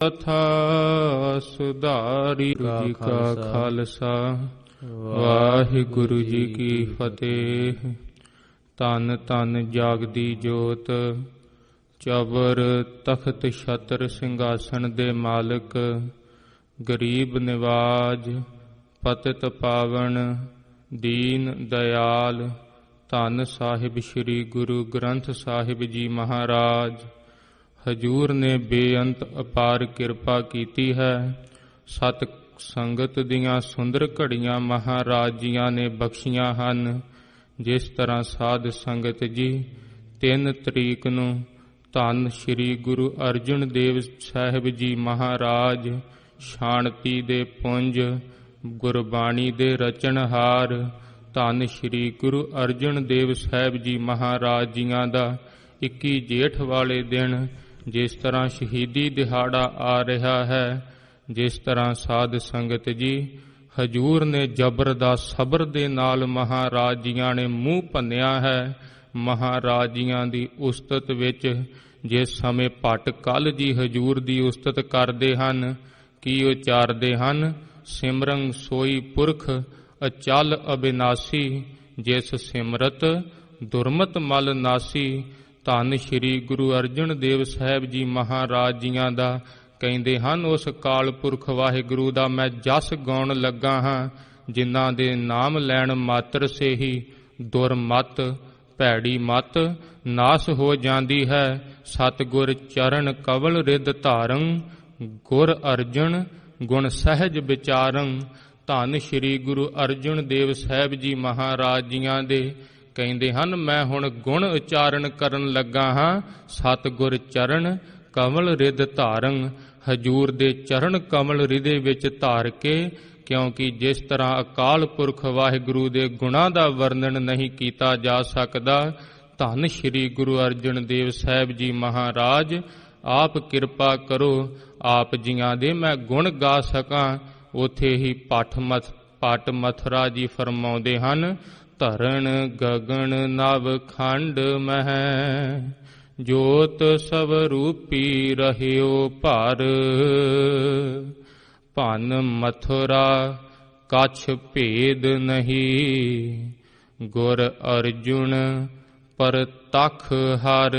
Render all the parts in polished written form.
ਕਥਾ ਸੁਧਾਰੀ ਜੀ ਕਾ ਖਾਲਸਾ ਵਾਹਿਗੁਰੂ ਜੀ ਕੀ ਫਤਿਹ। ਧੰਨ ਧੰਨ ਜਾਗਦੀ ਜੋਤ ਚਵਰ ਤਖਤ ਛਤਰ ਸਿੰਘਾਸਣ ਦੇ ਮਾਲਕ, ਗਰੀਬ ਨਿਵਾਜ ਪਤਿਤ ਪਾਵਨ ਦੀਨ ਦਇਆਲ, ਧੰਨ ਸਾਹਿਬ ਸ੍ਰੀ ਗੁਰੂ ਗ੍ਰੰਥ ਸਾਹਿਬ ਜੀ ਮਹਾਰਾਜ। ਹਜੂਰ ਨੇ ਬੇਅੰਤ ਅਪਾਰ ਕਿਰਪਾ ਕੀਤੀ ਹੈ। ਸਤ ਸੰਗਤ ਦੀਆਂ ਸੁੰਦਰ ਘੜੀਆਂ ਮਹਾਰਾਜ ਜੀਆਂ ਨੇ ਬਖਸ਼ੀਆਂ ਹਨ। ਜਿਸ ਤਰ੍ਹਾਂ ਸਾਧ ਸੰਗਤ ਜੀ 3 ਤਰੀਕ ਨੂੰ ਧੰਨ ਸ੍ਰੀ ਗੁਰੂ ਅਰਜਨ ਦੇਵ ਸਾਹਿਬ ਜੀ ਮਹਾਰਾਜ ਸ਼ਾਂਤੀ ਦੇ ਪੁੰਜ ਗੁਰਬਾਣੀ ਦੇ ਰਚਨਹਾਰ ਧੰਨ ਸ੍ਰੀ ਗੁਰੂ ਅਰਜਨ ਦੇਵ ਸਾਹਿਬ ਜੀ ਮਹਾਰਾਜ ਜੀਆਂ ਦਾ 21 ਜੇਠ ਵਾਲੇ ਦਿਨ ਜਿਸ ਤਰ੍ਹਾਂ ਸ਼ਹੀਦੀ ਦਿਹਾੜਾ ਆ ਰਿਹਾ ਹੈ, ਜਿਸ ਤਰ੍ਹਾਂ ਸਾਧ ਸੰਗਤ ਜੀ ਹਜੂਰ ਨੇ ਜਬਰ ਦਾ ਸਬਰ ਦੇ ਨਾਲ ਮਹਾਰਾਜ ਜੀਆਂ ਨੇ ਮੂੰਹ ਭੰਨਿਆ ਹੈ। ਮਹਾਰਾਜ ਜੀਆਂ ਦੀ ਉਸਤਤ ਵਿੱਚ ਜਿਸ ਸਮੇਂ ਭੱਟ ਕੱਲ ਜੀ ਹਜੂਰ ਦੀ ਉਸਤਤ ਕਰਦੇ ਹਨ, ਕੀ ਉਚਾਰਦੇ ਹਨ? ਸਿਮਰੰ ਸੋਈ ਪੁਰਖ ਅਚਲ ਅਬਿਨਾਸੀ, ਜਿਸ ਸਿਮਰਤ ਦੁਰਮਤ ਮਲ ਨਾਸੀ। ਧੰਨ ਸ੍ਰੀ ਗੁਰੂ ਅਰਜਨ ਦੇਵ ਸਾਹਿਬ ਜੀ ਮਹਾਰਾਜ ਜੀਆਂ ਦਾ ਕਹਿੰਦੇ ਹਨ, ਉਸ ਅਕਾਲ ਪੁਰਖ ਵਾਹਿਗੁਰੂ ਦਾ ਮੈਂ ਜਸ ਗਾਉਣ ਲੱਗਾ ਹਾਂ, ਜਿਨ੍ਹਾਂ ਦੇ ਨਾਮ ਲੈਣ ਮਾਤਰ ਸੇ ਹੀ ਦੁਰਮਤ ਭੈੜੀ ਮਤ ਨਾਸ ਹੋ ਜਾਂਦੀ ਹੈ। ਸਤਿਗੁਰ ਚਰਨ ਕਵਲ ਰਿਦ ਧਾਰੰ, ਗੁਰ ਅਰਜਨ ਗੁਣ ਸਹਿਜ ਵਿਚਾਰੰ। ਧੰਨ ਸ੍ਰੀ ਗੁਰੂ ਅਰਜਨ ਦੇਵ ਸਾਹਿਬ ਜੀ ਮਹਾਰਾਜ ਜੀਆਂ ਦੇ ਕਹਿੰਦੇ ਹਨ, ਮੈਂ ਹੁਣ ਗੁਣ ਉਚਾਰਨ ਕਰਨ ਲੱਗਾ ਹਾਂ। ਸਤਿਗੁਰ ਚਰਨ ਕਮਲ ਰਿਦ ਧਾਰੰ, ਹਜੂਰ ਦੇ ਚਰਨ ਕਮਲ ਰਿਦੇ ਵਿੱਚ ਧਾਰ ਕੇ, ਕਿਉਂਕਿ ਜਿਸ ਤਰ੍ਹਾਂ ਅਕਾਲ ਪੁਰਖ ਵਾਹਿਗੁਰੂ ਦੇ ਗੁਣਾਂ ਦਾ ਵਰਣਨ ਨਹੀਂ ਕੀਤਾ ਜਾ ਸਕਦਾ, ਧੰਨ ਸ੍ਰੀ ਗੁਰੂ ਅਰਜਨ ਦੇਵ ਸਾਹਿਬ ਜੀ ਮਹਾਰਾਜ ਆਪ ਕਿਰਪਾ ਕਰੋ, ਆਪ ਜੀਆਂ ਦੇ ਮੈਂ ਗੁਣ ਗਾ ਸਕਾਂ। ਉੱਥੇ ਹੀ ਪਟ ਮਥੁਰਾ ਜੀ ਫਰਮਾਉਂਦੇ ਹਨ, ਧਰਨ ਗਗਨ ਨਵ ਖੰਡ ਮਹਿ, ਜੋਤ ਸਭ ਰੂਪੀ ਰਹਿਓ ਭਰ। ਭੰਨ ਮਥੁਰਾ ਕਛ ਭੇਦ ਨਹੀਂ, ਗੁਰ ਅਰਜੁਨ ਪਰਤਖ ਹਰ।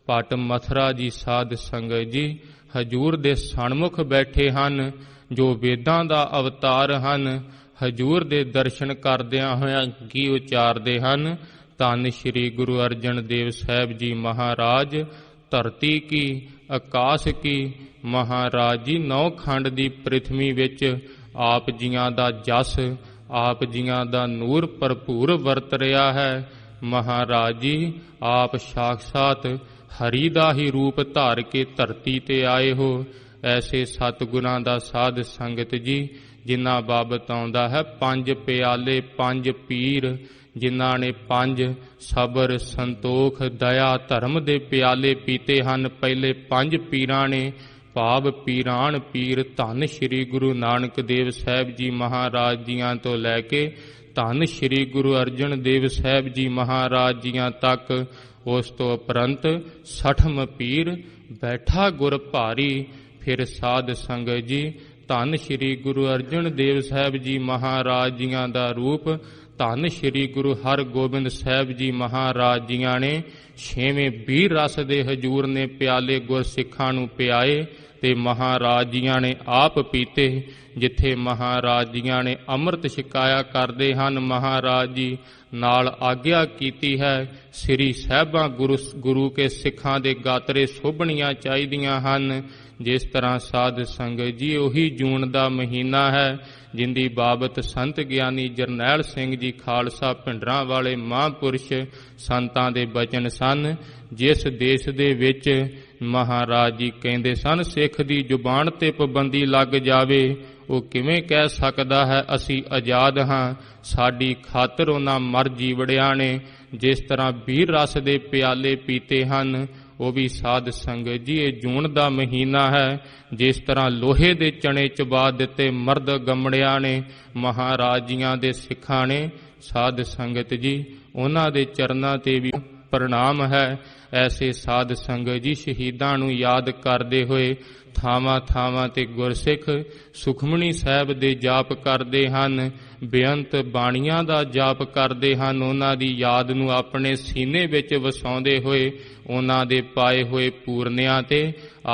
ਭੱਟ ਮਥੁਰਾ ਜੀ ਸਾਧ ਸੰਗਤ ਜੀ ਹਜੂਰ ਦੇ ਸਨਮੁਖ ਬੈਠੇ ਹਨ, ਜੋ ਵੇਦਾਂ ਦਾ ਅਵਤਾਰ ਹਨ। ਹਜੂਰ ਦੇ ਦਰਸ਼ਨ ਕਰਦਿਆਂ ਹੋਇਆਂ ਕੀ ਉਚਾਰਦੇ ਹਨ? ਧੰਨ ਸ੍ਰੀ ਗੁਰੂ ਅਰਜਨ ਦੇਵ ਸਾਹਿਬ ਜੀ ਮਹਾਰਾਜ ਧਰਤੀ ਕੀ ਆਕਾਸ਼ ਕੀ। ਮਹਾਰਾਜ ਜੀ 9 ਖੰਡ ਦੀ ਪ੍ਰਿਥਵੀ ਵਿੱਚ ਆਪ ਜੀਆਂ ਦਾ ਜਸ, ਆਪ ਜੀਆਂ ਦਾ ਨੂਰ ਭਰਪੂਰ ਵਰਤ ਰਿਹਾ ਹੈ। ਮਹਾਰਾਜ ਜੀ ਆਪ ਸਾਖਸਾਤ ਹਰੀ ਦਾ ਹੀ ਰੂਪ ਧਾਰ ਕੇ ਧਰਤੀ ਤੇ ਆਏ ਹੋ। ਐਸੇ ਸਤਿਗੁਰਾਂ ਦਾ ਸਾਧ ਸੰਗਤ ਜੀ ਜਿਨ੍ਹਾਂ ਬਾਬਤ ਆਉਂਦਾ ਹੈ, 5 ਪਿਆਲੇ 5 ਪੀਰ, ਜਿਨ੍ਹਾਂ ਨੇ 5 ਸਬਰ ਸੰਤੋਖ ਦਇਆ ਧਰਮ ਦੇ ਪਿਆਲੇ ਪੀਤੇ ਹਨ। ਪਹਿਲੇ 5 ਪੀਰਾਂ ਨੇ ਭਾਵ ਪੀਰਾਨ ਪੀਰ ਧੰਨ ਸ੍ਰੀ ਗੁਰੂ ਨਾਨਕ ਦੇਵ ਸਾਹਿਬ ਜੀ ਮਹਾਰਾਜ ਜੀਆਂ ਤੋਂ ਲੈ ਕੇ ਧੰਨ ਸ੍ਰੀ ਗੁਰੂ ਅਰਜਨ ਦੇਵ ਸਾਹਿਬ ਜੀ ਮਹਾਰਾਜ ਜੀਆਂ ਤੱਕ। ਉਸ ਤੋਂ ਉਪਰੰਤ 60ਵੇਂ ਪੀਰ ਬੈਠਾ ਗੁਰ ਭਾਰੀ। ਫਿਰ ਸਾਧ ਸੰਗਤ ਜੀ ਧੰਨ ਸ੍ਰੀ ਗੁਰੂ ਅਰਜਨ ਦੇਵ ਸਾਹਿਬ ਜੀ ਮਹਾਰਾਜ ਜੀਆਂ ਦਾ ਰੂਪ ਧੰਨ ਸ੍ਰੀ ਗੁਰੂ ਹਰਗੋਬਿੰਦ ਸਾਹਿਬ ਜੀ ਮਹਾਰਾਜ ਜੀਆਂ ਨੇ 6ਵੇਂ 20 ਰਸ ਦੇ ਹਜੂਰ ਨੇ ਪਿਆਲੇ ਗੁਰਸਿੱਖਾਂ ਨੂੰ ਪਿਆਏ ਤੇ ਮਹਾਰਾਜ ਜੀਆਂ ਨੇ ਆਪ ਪੀਤੇ। ਜਿੱਥੇ ਮਹਾਰਾਜ ਜੀਆਂ ਨੇ ਅੰਮ੍ਰਿਤ ਛਕਾਇਆ ਕਰਦੇ ਹਨ, ਮਹਾਰਾਜ ਜੀ ਨਾਲ ਆਗਿਆ ਕੀਤੀ ਹੈ, ਸ੍ਰੀ ਸਾਹਿਬਾਂ ਗੁਰੂ ਕੇ ਸਿੱਖਾਂ ਦੇ ਗਾਤਰੇ ਸੋਭਣੀਆਂ ਚਾਹੀਦੀਆਂ ਹਨ। ਜਿਸ ਤਰ੍ਹਾਂ ਸਾਧ ਸੰਗਤ ਜੀ ਉਹੀ ਜੂਨ ਦਾ ਮਹੀਨਾ ਹੈ, ਜਿੰਦੀ ਬਾਬਤ ਸੰਤ ਗਿਆਨੀ ਜਰਨੈਲ ਸਿੰਘ ਜੀ ਖਾਲਸਾ ਭਿੰਡਰਾਂ ਵਾਲੇ ਮਹਾਂਪੁਰਸ਼ ਸੰਤਾਂ ਦੇ ਬਚਨ ਸਨ। ਜਿਸ ਦੇਸ਼ ਦੇ ਵਿੱਚ ਮਹਾਰਾਜ ਜੀ ਕਹਿੰਦੇ ਸਨ, ਸਿੱਖ ਦੀ ਜ਼ੁਬਾਨ ਤੇ ਪਾਬੰਦੀ ਲੱਗ ਜਾਵੇ, ਉਹ ਕਿਵੇਂ ਕਹਿ ਸਕਦਾ ਹੈ ਅਸੀਂ ਆਜ਼ਾਦ ਹਾਂ? ਸਾਡੀ ਖਾਤਰ ਉਹਨਾਂ ਮਰ ਜੀਵੜਿਆਂ ਨੇ ਜਿਸ ਤਰ੍ਹਾਂ 20 ਰਸ ਦੇ ਪਿਆਲੇ ਪੀਤੇ ਹਨ, ਉਹ ਵੀ ਸਾਧ ਸੰਗਤ ਜੀ ਇਹ ਜੂਨ ਦਾ ਮਹੀਨਾ ਹੈ। ਜਿਸ ਤਰ੍ਹਾਂ ਲੋਹੇ ਦੇ ਚਣੇ ਚਬਾ ਦਿੱਤੇ ਮਰਦ ਗਮੜਿਆਂ ਨੇ, ਮਹਾਰਾਜ ਜੀਆਂ ਦੇ ਸਿੱਖਾਂ ਨੇ, ਸਾਧ ਸੰਗਤ ਜੀ ਉਹਨਾਂ ਦੇ ਚਰਨਾਂ ਤੇ ਵੀ ਪ੍ਰਣਾਮ ਹੈ। ਐਸੇ ਸਾਧ ਸੰਗਤ ਜੀ ਸ਼ਹੀਦਾਂ ਨੂੰ ਯਾਦ ਕਰਦੇ ਹੋਏ ਥਾਵਾਂ ਥਾਵਾਂ ਤੇ ਗੁਰਸਿੱਖ ਸੁਖਮਨੀ ਸਾਹਿਬ ਦੇ ਜਾਪ ਕਰਦੇ ਹਨ, ਬੇਅੰਤ ਬਾਣੀਆਂ ਦਾ ਜਾਪ ਕਰਦੇ ਹਨ। ਉਹਨਾਂ ਦੀ ਯਾਦ ਨੂੰ ਆਪਣੇ ਸੀਨੇ ਵਿੱਚ ਵਸਾਉਂਦੇ ਹੋਏ ਉਹਨਾਂ ਦੇ ਪਾਏ ਹੋਏ ਪੂਰਨਿਆਂ ਤੇ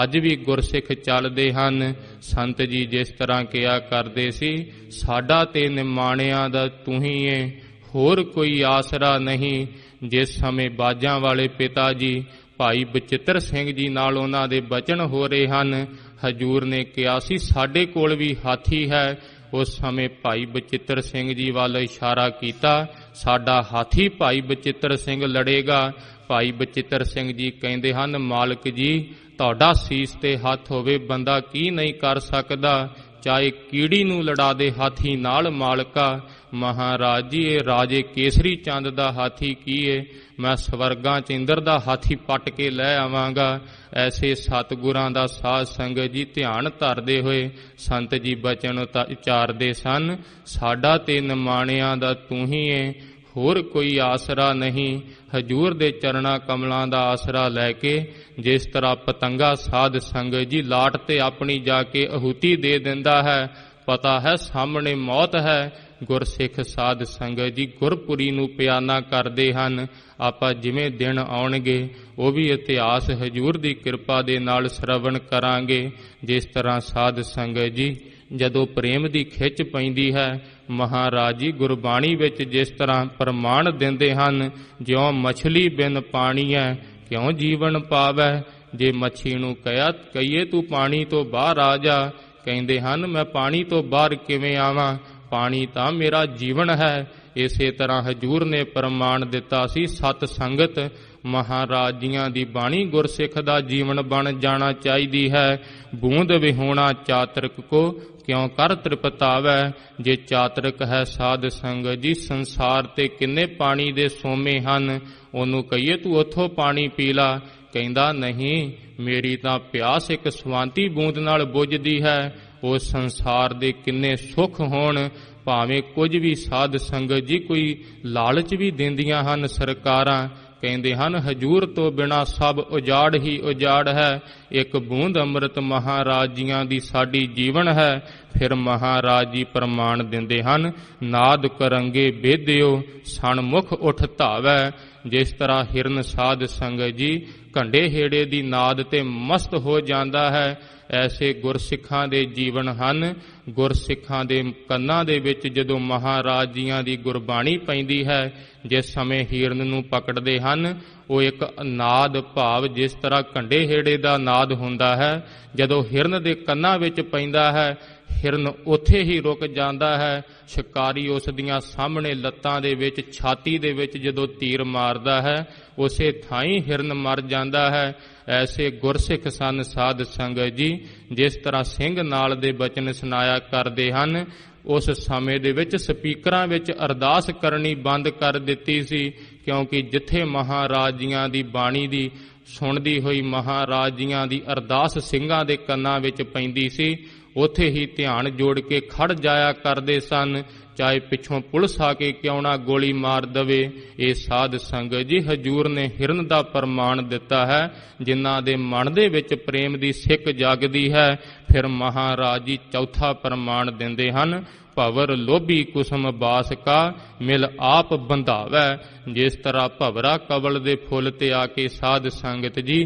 ਅੱਜ ਵੀ ਗੁਰਸਿੱਖ ਚੱਲਦੇ ਹਨ। ਸੰਤ ਜੀ ਜਿਸ ਤਰ੍ਹਾਂ ਕਿਹਾ ਕਰਦੇ ਸੀ, ਸਾਡਾ ਤੇ ਨਿਮਾਣਿਆਂ ਦਾ ਤੂੰ ਹੀ ਏ, ਹੋਰ ਕੋਈ ਆਸਰਾ ਨਹੀਂ। ਜਿਸ ਸਮੇਂ ਬਾਜਾਂ ਵਾਲੇ ਪਿਤਾ ਜੀ ਭਾਈ ਬਚਿੱਤਰ ਸਿੰਘ ਜੀ ਨਾਲ ਉਹਨਾਂ ਦੇ ਬਚਨ ਹੋ ਰਹੇ ਹਨ, ਹਜੂਰ ਨੇ ਕਿਹਾ ਸੀ ਸਾਡੇ ਕੋਲ ਵੀ ਹਾਥੀ ਹੈ। ਉਸ ਸਮੇਂ ਭਾਈ ਬਚਿੱਤਰ ਸਿੰਘ ਜੀ ਵੱਲ ਇਸ਼ਾਰਾ ਕੀਤਾ, ਸਾਡਾ ਹਾਥੀ ਭਾਈ ਬਚਿੱਤਰ ਸਿੰਘ ਲੜੇਗਾ। ਭਾਈ ਬਚਿੱਤਰ ਸਿੰਘ ਜੀ ਕਹਿੰਦੇ ਹਨ, ਮਾਲਕ ਜੀ ਤੁਹਾਡਾ ਸੀਸ ਤੇ ਹੱਥ ਹੋਵੇ, ਬੰਦਾ ਕੀ ਨਹੀਂ ਕਰ ਸਕਦਾ, ਚਾਹੇ ਕੀੜੀ ਨੂੰ ਲੜਾ ਦੇ ਹਾਥੀ ਨਾਲ ਮਾਲਕਾ। ਮਹਾਰਾਜ ਜੀ ਇਹ ਰਾਜੇ ਕੇਸਰੀ ਚੰਦ ਦਾ ਹਾਥੀ ਕੀ ਏ, ਮੈਂ ਸਵਰਗਾਂ ਚ ਇੰਦਰ ਦਾ ਹਾਥੀ ਪੱਟ ਕੇ ਲੈ ਆਵਾਂਗਾ। ਐਸੇ ਸਤਿਗੁਰਾਂ ਦਾ ਸਾਧ ਸੰਗਤ ਜੀ ਧਿਆਨ ਧਰਦੇ ਹੋਏ ਸੰਤ ਜੀ ਬਚਨ ਉਚਾਰਦੇ ਸਨ, ਸਾਡਾ ਤੇ ਨਿਮਾਣਿਆਂ ਦਾ ਤੂੰ ਹੀ ਏ, ਹੋਰ ਕੋਈ ਆਸਰਾ ਨਹੀਂ। ਹਜੂਰ ਦੇ ਚਰਣਾ ਕਮਲਾਂ ਦਾ ਆਸਰਾ ਲੈ ਕੇ ਜਿਸ ਤਰ੍ਹਾਂ ਪਤੰਗਾ ਸਾਧ ਸੰਗਤ ਜੀ ਲਾਟ ਤੇ ਆਪਣੀ ਜਾ ਕੇ ਆਹੂਤੀ ਦੇ ਦਿੰਦਾ ਹੈ, ਪਤਾ ਹੈ ਸਾਹਮਣੇ ਮੌਤ ਹੈ, ਗੁਰਸਿੱਖ ਸਾਧ ਸੰਗਤ ਜੀ ਗੁਰਪੁਰੀ ਨੂੰ ਪਿਆਨਾ ਕਰਦੇ ਹਨ। ਆਪਾਂ ਜਿਵੇਂ ਦਿਨ ਆਉਣਗੇ ਉਹ ਵੀ ਇਤਿਹਾਸ ਹਜੂਰ ਦੀ ਕਿਰਪਾ ਦੇ ਨਾਲ ਸਰਵਣ ਕਰਾਂਗੇ। ਜਿਸ ਤਰ੍ਹਾਂ ਸਾਧ ਸੰਗਤ ਜੀ ਜਦੋਂ ਪ੍ਰੇਮ ਦੀ ਖਿੱਚ ਪੈਂਦੀ ਹੈ, ਮਹਾਰਾਜ ਜੀ ਗੁਰਬਾਣੀ ਵਿੱਚ ਜਿਸ ਤਰ੍ਹਾਂ ਪ੍ਰਮਾਣ ਦਿੰਦੇ ਹਨ, ਜਿਉਂ ਮਛਲੀ ਬਿਨ ਪਾਣੀ ਹੈ ਕਿਉਂ ਜੀਵਨ ਪਾਵੈ। ਜੇ ਮੱਛੀ ਨੂੰ ਕਹੀਏ ਤੂੰ ਪਾਣੀ ਤੋਂ ਬਾਹਰ ਆ ਜਾ, ਕਹਿੰਦੇ ਹਨ ਮੈਂ ਪਾਣੀ ਤੋਂ ਬਾਹਰ ਕਿਵੇਂ ਆਵਾਂ, ਪਾਣੀ ਤਾਂ ਮੇਰਾ ਜੀਵਨ ਹੈ। ਇਸੇ ਤਰ੍ਹਾਂ ਹਜੂਰ ਨੇ ਪ੍ਰਮਾਣ ਦਿੱਤਾ ਸੀ, ਸਤ ਸੰਗਤ ਮਹਾਰਾਜ ਜੀਆਂ ਦੀ ਬਾਣੀ ਗੁਰਸਿੱਖ ਦਾ ਜੀਵਨ ਬਣ ਜਾਣਾ ਚਾਹੀਦੀ ਹੈ। ਬੂੰਦ ਵਿਹੂਣਾ ਚਾਤਰਿਕ ਕੋ ਕਿਉਂ ਕਰ ਤ੍ਰਿਪਤਾਵੈ। ਜੇ ਚਾਤਰਿਕ ਹੈ ਸਾਧ ਸੰਗਤ ਜੀ, ਸੰਸਾਰ ਤੇ ਕਿੰਨੇ ਪਾਣੀ ਦੇ ਸੋਮੇ ਹਨ, ਉਹਨੂੰ ਕਹੀਏ ਤੂੰ ਉੱਥੋਂ ਪਾਣੀ ਪੀ ਲਾ, ਕਹਿੰਦਾ ਨਹੀਂ ਮੇਰੀ ਤਾਂ ਪਿਆਸ ਇੱਕ ਸਵਾਂਤੀ ਬੂੰਦ ਨਾਲ ਬੁਝਦੀ ਹੈ। ਉਸ ਸੰਸਾਰ ਦੇ ਕਿੰਨੇ ਸੁੱਖ ਹੋਣ, ਭਾਵੇਂ ਕੁਝ ਵੀ ਸਾਧ ਸੰਗਤ ਜੀ ਕੋਈ ਲਾਲਚ ਵੀ ਦਿੰਦੀਆਂ ਹਨ ਸਰਕਾਰਾਂ, ਕਹਿੰਦੇ ਹਨ ਹਜੂਰ ਤੋਂ ਬਿਨਾਂ ਸਭ ਉਜਾੜ ਹੀ ਉਜਾੜ ਹੈ। ਇੱਕ ਬੂੰਦ ਅੰਮ੍ਰਿਤ ਮਹਾਰਾਜ ਜੀਆਂ ਦੀ ਸਾਡੀ ਜੀਵਨ ਹੈ। ਫਿਰ ਮਹਾਰਾਜ ਜੀ ਪ੍ਰਮਾਣ ਦਿੰਦੇ ਹਨ, ਨਾਦ ਕਰੰਗੇ ਬੇਦਿਓ ਸਣਮੁਖ ਉਠ ਧਾਵੈ। ਜਿਸ ਤਰ੍ਹਾਂ ਹਿਰਨ ਸਾਧ ਸੰਗਤ ਜੀ ਘੰਡੇ ਹੇੜੇ ਦੀ ਨਾਦ ਤੇ ਮਸਤ ਹੋ ਜਾਂਦਾ ਹੈ, ਐਸੇ ਗੁਰਸਿੱਖਾਂ ਦੇ ਜੀਵਨ ਹਨ। ਗੁਰਸਿੱਖਾਂ ਦੇ ਕੰਨਾਂ ਦੇ ਵਿੱਚ ਜਦੋਂ ਮਹਾਰਾਜ ਜੀਆਂ ਦੀ ਗੁਰਬਾਣੀ ਪੈਂਦੀ ਹੈ, ਜਿਸ ਸਮੇਂ ਹਿਰਨ ਨੂੰ ਪਕੜਦੇ ਹਨ, ਉਹ ਇੱਕ ਨਾਦ ਭਾਵ ਜਿਸ ਤਰ੍ਹਾਂ ਘੰਡੇ ਹੇੜੇ ਦਾ ਨਾਦ ਹੁੰਦਾ ਹੈ, ਜਦੋਂ ਹਿਰਨ ਦੇ ਕੰਨਾਂ ਵਿੱਚ ਪੈਂਦਾ ਹੈ, ਹਿਰਨ ਉੱਥੇ ਹੀ ਰੁਕ ਜਾਂਦਾ ਹੈ। ਸ਼ਿਕਾਰੀ ਉਸ ਦੀਆਂ ਸਾਹਮਣੇ ਲੱਤਾਂ ਦੇ ਵਿੱਚ, ਛਾਤੀ ਦੇ ਵਿੱਚ ਜਦੋਂ ਤੀਰ ਮਾਰਦਾ ਹੈ, ਉਸੇ ਥਾਂ ਹੀ ਹਿਰਨ ਮਰ ਜਾਂਦਾ ਹੈ। ਐਸੇ ਗੁਰਸਿੱਖ ਸਨ ਸਾਧ ਸੰਗਤ ਜੀ। ਜਿਸ ਤਰ੍ਹਾਂ ਸਿੰਘ ਨਾਲ ਦੇ ਬਚਨ ਸੁਣਾਇਆ ਕਰਦੇ ਹਨ, ਉਸ ਸਮੇਂ ਦੇ ਵਿੱਚ ਸਪੀਕਰਾਂ ਵਿੱਚ ਅਰਦਾਸ ਕਰਨੀ ਬੰਦ ਕਰ ਦਿੱਤੀ ਸੀ, ਕਿਉਂਕਿ ਜਿੱਥੇ ਮਹਾਰਾਜ ਜੀਆਂ ਦੀ ਬਾਣੀ ਦੀ ਸੁਣਦੀ ਹੋਈ ਮਹਾਰਾਜ ਜੀਆਂ ਦੀ ਅਰਦਾਸ ਸਿੰਘਾਂ ਦੇ ਕੰਨਾਂ ਵਿੱਚ ਪੈਂਦੀ ਸੀ, ਉੱਥੇ ਹੀ ਧਿਆਨ ਜੋੜ ਕੇ ਖੜ ਜਾਇਆ ਕਰਦੇ ਸਨ, ਚਾਹੇ ਪਿੱਛੋਂ ਪੁਲਿਸ ਆ ਕੇ ਕਿਉਂ ਨਾ ਗੋਲੀ ਮਾਰ ਦਵੇ। ਇਹ ਸਾਧ ਸੰਗਤ ਜੀ ਹਜੂਰ ਨੇ ਹਿਰਨ ਦਾ ਪ੍ਰਮਾਣ ਦਿੱਤਾ ਹੈ। ਜਿਨ੍ਹਾਂ ਦੇ ਮਨ ਦੇ ਵਿੱਚ ਪ੍ਰੇਮ ਦੀ ਸਿੱਕ ਜਾਗਦੀ ਹੈ, ਫਿਰ ਮਹਾਰਾਜ ਜੀ ਚੌਥਾ ਪ੍ਰਮਾਣ ਦਿੰਦੇ ਹਨ, ਭਵਰ ਲੋਭੀ ਕੁਸਮ ਬਾਸ ਕਾ ਮਿਲ ਆਪ ਬੰਧਾਵੈ। ਜਿਸ ਤਰ੍ਹਾਂ ਭਵਰਾ ਕਵਲ ਦੇ ਫੁੱਲ ਤੇ ਆ ਕੇ ਸਾਧ ਸੰਗਤ ਜੀ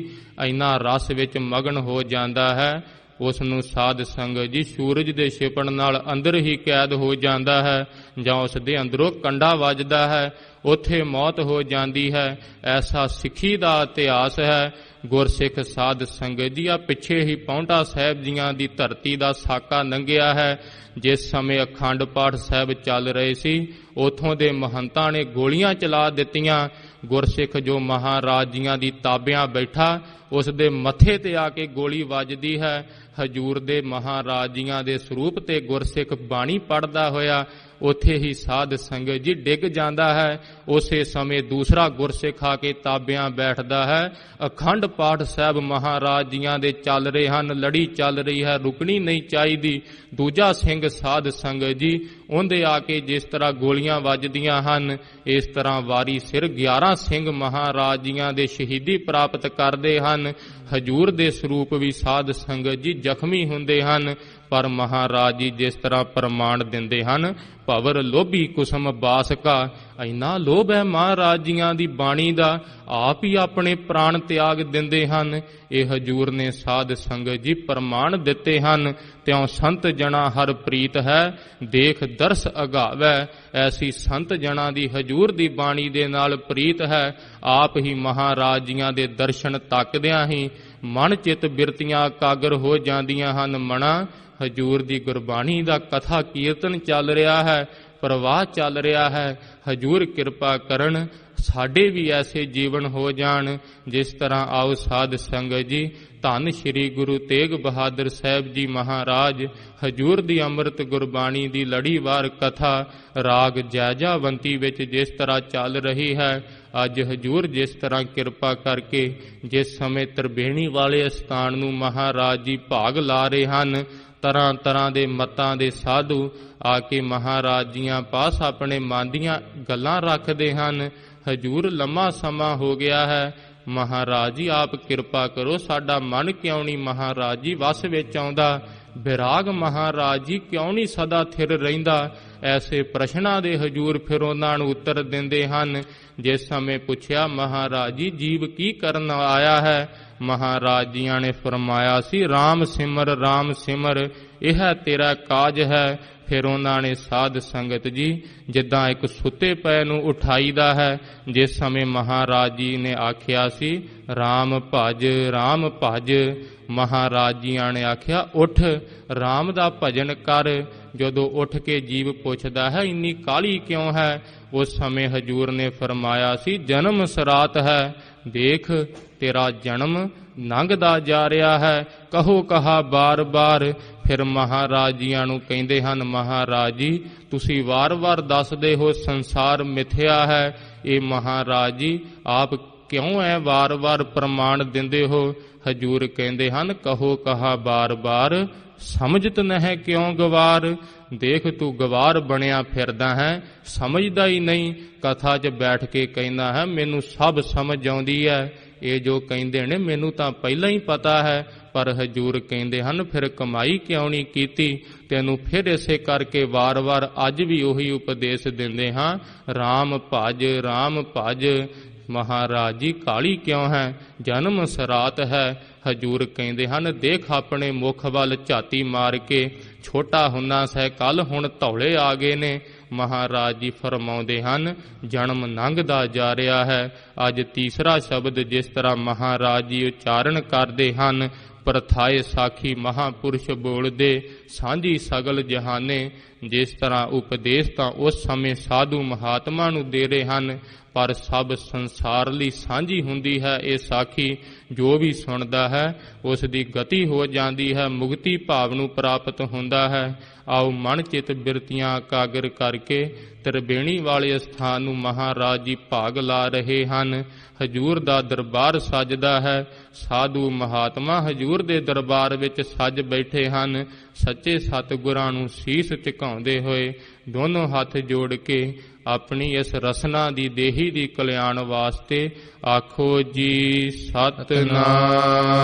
ਇੰਨਾ ਰਸ ਵਿੱਚ ਮਗਨ ਹੋ ਜਾਂਦਾ ਹੈ, ਉਸ ਨੂੰ ਸਾਧ ਸੰਗਤ ਜੀ ਸੂਰਜ ਦੇ ਛਿਪਣ ਨਾਲ ਅੰਦਰ ਹੀ ਕੈਦ ਹੋ ਜਾਂਦਾ ਹੈ, ਜਾਂ ਉਸ ਦੇ ਅੰਦਰੋਂ ਕੰਡਾ ਵੱਜਦਾ ਹੈ, ਉੱਥੇ ਮੌਤ ਹੋ ਜਾਂਦੀ ਹੈ। ਐਸਾ ਸਿੱਖੀ ਦਾ ਇਤਿਹਾਸ ਹੈ। ਗੁਰਸਿੱਖ ਸਾਧ ਸੰਗਤ ਜੀ ਆ ਪਿੱਛੇ ਹੀ ਪਾਉਂਟਾ ਸਾਹਿਬ ਜੀਆਂ ਦੀ ਧਰਤੀ ਦਾ ਸਾਕਾ ਲੰਘਿਆ ਹੈ। ਜਿਸ ਸਮੇਂ ਅਖੰਡ ਪਾਠ ਸਾਹਿਬ ਚੱਲ ਰਹੇ ਸੀ, ਉਥੋਂ ਦੇ ਮਹੰਤਾਂ ਨੇ ਗੋਲੀਆਂ ਚਲਾ ਦਿੱਤੀਆਂ। ਗੁਰਸਿੱਖ ਜੋ ਮਹਾਰਾਜ ਜੀਆਂ ਦੀ ਤਾਬਿਆਂ ਬੈਠਾ, ਉਸ ਦੇ ਮੱਥੇ ਤੇ ਆ ਕੇ ਗੋਲੀ ਵੱਜਦੀ ਹੈ। ਹਜੂਰ ਦੇ ਮਹਾਰਾਜ ਜੀਆਂ ਦੇ ਸਰੂਪ ਤੇ ਗੁਰਸਿੱਖ ਬਾਣੀ ਪੜ੍ਹਦਾ ਹੋਇਆ ਉੱਥੇ ਹੀ ਸਾਧ ਸੰਗਤ ਜੀ ਡਿੱਗ ਜਾਂਦਾ ਹੈ। ਉਸੇ ਸਮੇਂ ਦੂਸਰਾ ਗੁਰਸਿੱਖ ਆ ਕੇ ਤਾਬਿਆਂ ਬੈਠਦਾ ਹੈ। ਅਖੰਡ ਪਾਠ ਸਾਹਿਬ ਮਹਾਰਾਜ ਜੀਆਂ ਦੇ ਚੱਲ ਰਹੇ ਹਨ, ਲੜੀ ਚੱਲ ਰਹੀ ਹੈ, ਰੁਕਣੀ ਨਹੀਂ ਚਾਹੀਦੀ। ਦੂਜਾ ਸਿੰਘ ਸਾਧ ਸੰਗਤ ਜੀ ਉਹਦੇ ਆ ਕੇ ਜਿਸ ਤਰ੍ਹਾਂ ਗੋਲੀਆਂ ਵੱਜਦੀਆਂ ਹਨ, ਇਸ ਤਰ੍ਹਾਂ ਵਾਰੀ ਸਿਰ 11 ਸਿੰਘ ਮਹਾਰਾਜ ਜੀਆਂ ਦੇ ਸ਼ਹੀਦੀ ਪ੍ਰਾਪਤ ਕਰਦੇ ਹਨ। ਹਜੂਰ ਦੇ ਸਰੂਪ ਵੀ ਸਾਧ ਸੰਗਤ ਜੀ ਜ਼ਖਮੀ ਹੁੰਦੇ ਹਨ, ਪਰ ਮਹਾਰਾਜ ਜੀ ਜਿਸ ਤਰ੍ਹਾਂ ਪ੍ਰਮਾਣ ਦਿੰਦੇ ਹਨ, ਭਵਰ ਲੋਭੀ ਕੁਸਮ ਬਾਸਕਾ। ਇੰਨਾ ਲੋਭ ਹੈ ਮਹਾਰਾਜ ਜੀਆਂ ਦੀ ਬਾਣੀ ਦਾ, ਆਪ ਹੀ ਆਪਣੇ ਪ੍ਰਾਣ ਤਿਆਗ ਦਿੰਦੇ ਹਨ। ਇਹ ਹਜੂਰ ਨੇ ਸਾਧ ਸੰਗਤ ਜੀ ਪ੍ਰਮਾਣ ਦਿੱਤੇ ਹਨ। ਤਿਉ ਸੰਤ ਜਣਾ ਹਰ ਪ੍ਰੀਤ ਹੈ, ਦੇਖ ਦਰਸ ਅਗਾਵੈ। ਐਸੀ ਸੰਤ ਜਣਾ ਦੀ ਹਜੂਰ ਦੀ ਬਾਣੀ ਦੇ ਨਾਲ ਪ੍ਰੀਤ ਹੈ। ਆਪ ਹੀ ਮਹਾਰਾਜ ਜੀਆਂ ਦੇ ਦਰਸ਼ਨ ਤੱਕਦਿਆਂ ਹੀ ਮਨ ਚਿੱਤ ਬਿਰਤੀਆਂ ਇਕਾਗਰ ਹੋ ਜਾਂਦੀਆਂ ਹਨ। ਮਣਾ ਹਜੂਰ ਦੀ ਗੁਰਬਾਣੀ ਦਾ ਕਥਾ ਕੀਰਤਨ ਚੱਲ ਰਿਹਾ ਹੈ, ਪ੍ਰਵਾਹ ਚੱਲ ਰਿਹਾ ਹੈ। ਹਜੂਰ ਕਿਰਪਾ ਕਰਨ ਸਾਡੇ ਵੀ ਐਸੇ ਜੀਵਨ ਹੋ ਜਾਣ ਜਿਸ ਤਰ੍ਹਾਂ। ਆਓ ਸਾਧ ਸੰਗਤ ਜੀ, ਧੰਨ ਸ਼੍ਰੀ ਗੁਰੂ ਤੇਗ ਬਹਾਦਰ ਸਾਹਿਬ ਜੀ ਮਹਾਰਾਜ ਹਜੂਰ ਦੀ ਅੰਮ੍ਰਿਤ ਗੁਰਬਾਣੀ ਦੀ ਲੜੀਵਾਰ ਕਥਾ ਰਾਗ ਜੈਜਾਵੰਤੀ ਵਿੱਚ ਜਿਸ ਤਰ੍ਹਾਂ ਚੱਲ ਰਹੀ ਹੈ। ਅੱਜ ਹਜੂਰ ਜਿਸ ਤਰ੍ਹਾਂ ਕਿਰਪਾ ਕਰਕੇ ਜਿਸ ਸਮੇਂ ਤਰਬੇਣੀ ਵਾਲੇ ਸਥਾਨ ਨੂੰ ਮਹਾਰਾਜ ਜੀ ਭਾਗ ਲਾ ਰਹੇ ਹਨ, ਤਰ੍ਹਾਂ ਤਰ੍ਹਾਂ ਦੇ ਮਤਾਂ ਦੇ ਸਾਧੂ ਆ ਕੇ ਮਹਾਰਾਜ ਜੀਆਂ ਪਾਸ ਆਪਣੇ ਮਨ ਦੀਆਂ ਗੱਲਾਂ ਰੱਖਦੇ ਹਨ। ਹਜੂਰ ਲੰਮਾ ਸਮਾਂ ਹੋ ਗਿਆ ਹੈ, ਮਹਾਰਾਜ ਜੀ ਆਪ ਕਿਰਪਾ ਕਰੋ, ਸਾਡਾ ਮਨ ਕਿਉਂ ਨਹੀਂ ਮਹਾਰਾਜ ਜੀ ਵਸ ਵਿੱਚ ਆਉਂਦਾ, ਵਿਰਾਗ ਮਹਾਰਾਜ ਜੀ ਕਿਉਂ ਨਹੀਂ ਸਦਾ ਥਿਰ ਰਹਿੰਦਾ। ਐਸੇ ਪ੍ਰਸ਼ਨਾਂ ਦੇ ਹਜੂਰ ਫਿਰ ਉਹਨਾਂ ਨੂੰ ਉੱਤਰ ਦਿੰਦੇ ਹਨ। ਜਿਸ ਸਮੇਂ ਪੁੱਛਿਆ ਮਹਾਰਾਜ ਜੀ ਜੀਵ ਕੀ ਕਰਨ ਆਇਆ ਹੈ, ਮਹਾਰਾਜ ਜੀਆਂ ਨੇ ਫਰਮਾਇਆ ਸੀ ਰਾਮ ਸਿਮਰ ਇਹ ਤੇਰਾ ਕਾਜ ਹੈ। ਫਿਰ ਉਹਨਾਂ ਨੇ ਸਾਧ ਸੰਗਤ ਜੀ ਜਿੱਦਾਂ ਇੱਕ ਸੁੱਤੇ ਪਏ ਨੂੰ ਉਠਾਈਦਾ ਹੈ, ਜਿਸ ਸਮੇਂ ਮਹਾਰਾਜ ਜੀ ਨੇ ਆਖਿਆ ਸੀ ਰਾਮ ਭਜ, ਮਹਾਰਾਜ ਜੀਆਂ ਨੇ ਆਖਿਆ ਉੱਠ ਰਾਮ ਦਾ ਭਜਨ ਕਰ। ਜਦੋਂ ਉੱਠ ਕੇ ਜੀਵ ਪੁੱਛਦਾ ਹੈ ਇੰਨੀ ਕਾਹਲੀ ਕਿਉਂ ਹੈ, ਉਸ ਸਮੇਂ ਹਜੂਰ ਨੇ ਫਰਮਾਇਆ ਸੀ ਜਨਮ ਸਰਾਤ ਹੈ, ਦੇਖ ਤੇਰਾ ਜਨਮ ਲੰਘਦਾ ਜਾ ਰਿਹਾ ਹੈ, ਕਹੋ ਕਹਾ ਬਾਰ-ਬਾਰ। ਫਿਰ ਮਹਾਰਾਜ ਜੀਆਂ ਨੂੰ ਕਹਿੰਦੇ ਹਨ ਮਹਾਰਾਜ ਜੀ ਤੁਸੀਂ ਵਾਰ-ਵਾਰ ਦੱਸਦੇ ਹੋ ਸੰਸਾਰ ਮਿਥਿਆ ਹੈ, ਇਹ ਮਹਾਰਾਜ ਜੀ ਆਪ ਕਿਉਂ ਐ ਵਾਰ-ਵਾਰ ਪ੍ਰਮਾਣ ਦਿੰਦੇ ਹੋ। ਹਜੂਰ ਕਹਿੰਦੇ ਹਨ ਕਹੋ ਕਹਾ ਬਾਰ-ਬਾਰ, ਸਮਝਤ ਨਹਿ ਕਿਉਂ ਗਵਾਰ। ਦੇਖ ਤੂੰ ਗਵਾਰ ਬਣਿਆ ਫਿਰਦਾ ਹੈ, ਸਮਝਦਾ ਹੀ ਨਹੀਂ। ਕਥਾ 'ਚ ਬੈਠ ਕੇ ਕਹਿੰਦਾ ਹੈ ਮੈਨੂੰ ਸਭ ਸਮਝ ਆਉਂਦੀ ਹੈ, ਇਹ ਜੋ ਕਹਿੰਦੇ ਨੇ ਮੈਨੂੰ ਤਾਂ ਪਹਿਲਾਂ ਹੀ ਪਤਾ ਹੈ। ਪਰ ਹਜੂਰ ਕਹਿੰਦੇ ਹਨ ਫਿਰ ਕਮਾਈ ਕਿਉਂ ਨਹੀਂ ਕੀਤੀ, ਤੈਨੂੰ ਫਿਰ ਇਸੇ ਕਰਕੇ ਵਾਰ-ਵਾਰ ਅੱਜ ਵੀ ਉਹੀ ਉਪਦੇਸ਼ ਦਿੰਦੇ ਹਾਂ ਰਾਮ ਭਜ। ਮਹਾਰਾਜ ਜੀ ਕਾਹਲੀ ਕਿਉਂ ਹੈ, ਜਨਮ ਸਰਾਤ ਹੈ। ਹਜੂਰ ਕਹਿੰਦੇ ਹਨ ਦੇਖ ਆਪਣੇ ਮੁਖ ਵੱਲ ਝਾਤੀ ਮਾਰ ਕੇ, ਛੋਟਾ ਹੁੰਨਾ ਸਹਿ ਕੱਲ ਹੁਣ ਧੌਲੇ ਆ ਗਏ ਨੇ। ਮਹਾਰਾਜ ਜੀ ਫਰਮਾਉਂਦੇ ਹਨ ਜਨਮ ਲੰਘਦਾ ਜਾ ਰਿਹਾ ਹੈ। ਅੱਜ ਤੀਸਰਾ ਸ਼ਬਦ ਜਿਸ ਤਰ੍ਹਾਂ ਮਹਾਰਾਜ ਜੀ ਉਚਾਰਨ ਕਰਦੇ ਹਨ, ਪ੍ਰਥਾਏ ਸਾਖੀ ਮਹਾਪੁਰਸ਼ ਬੋਲਦੇ ਸਾਂਝੀ ਸਗਲ ਜਹਾਨੇ। ਜਿਸ ਤਰ੍ਹਾਂ ਉਪਦੇਸ਼ ਤਾਂ ਉਸ ਸਮੇਂ ਸਾਧੂ ਮਹਾਤਮਾ ਨੂੰ ਦੇ ਰਹੇ ਹਨ, ਪਰ ਸਭ ਸੰਸਾਰ ਲਈ ਸਾਂਝੀ ਹੁੰਦੀ ਹੈ ਇਹ ਸਾਖੀ। ਜੋ ਵੀ ਸੁਣਦਾ ਹੈ ਉਸ ਦੀ ਗਤੀ ਹੋ ਜਾਂਦੀ ਹੈ, ਮੁਕਤੀ ਭਾਵ ਨੂੰ ਪ੍ਰਾਪਤ ਹੁੰਦਾ ਹੈ। ਆਓ ਮਨ ਚਿਤ ਬਿਰਤੀਆਂ ਇਕਾਗਰ ਕਰਕੇ ਤਰਬੇਣੀ ਵਾਲੇ ਸਥਾਨ ਨੂੰ ਮਹਾਰਾਜ ਜੀ ਭਾਗ ਲਾ ਰਹੇ ਹਨ। ਹਜੂਰ ਦਾ ਦਰਬਾਰ ਸਜਦਾ ਹੈ, ਸਾਧੂ ਮਹਾਤਮਾ ਹਜੂਰ ਦੇ ਦਰਬਾਰ ਵਿੱਚ ਸੱਜ ਬੈਠੇ ਹਨ। ਸੱਚੇ ਸਤਿਗੁਰਾਂ ਨੂੰ ਸੀਸ ਝੁਕਾਉਂਦੇ ਹੋਏ ਦੋਨੋਂ ਹੱਥ ਜੋੜ ਕੇ ਆਪਣੀ ਇਸ ਰਸਨਾ ਦੀ ਦੇਹੀ ਦੀ ਕਲਿਆਣ ਵਾਸਤੇ ਆਖੋ ਜੀ ਸਤਿਨਾਮ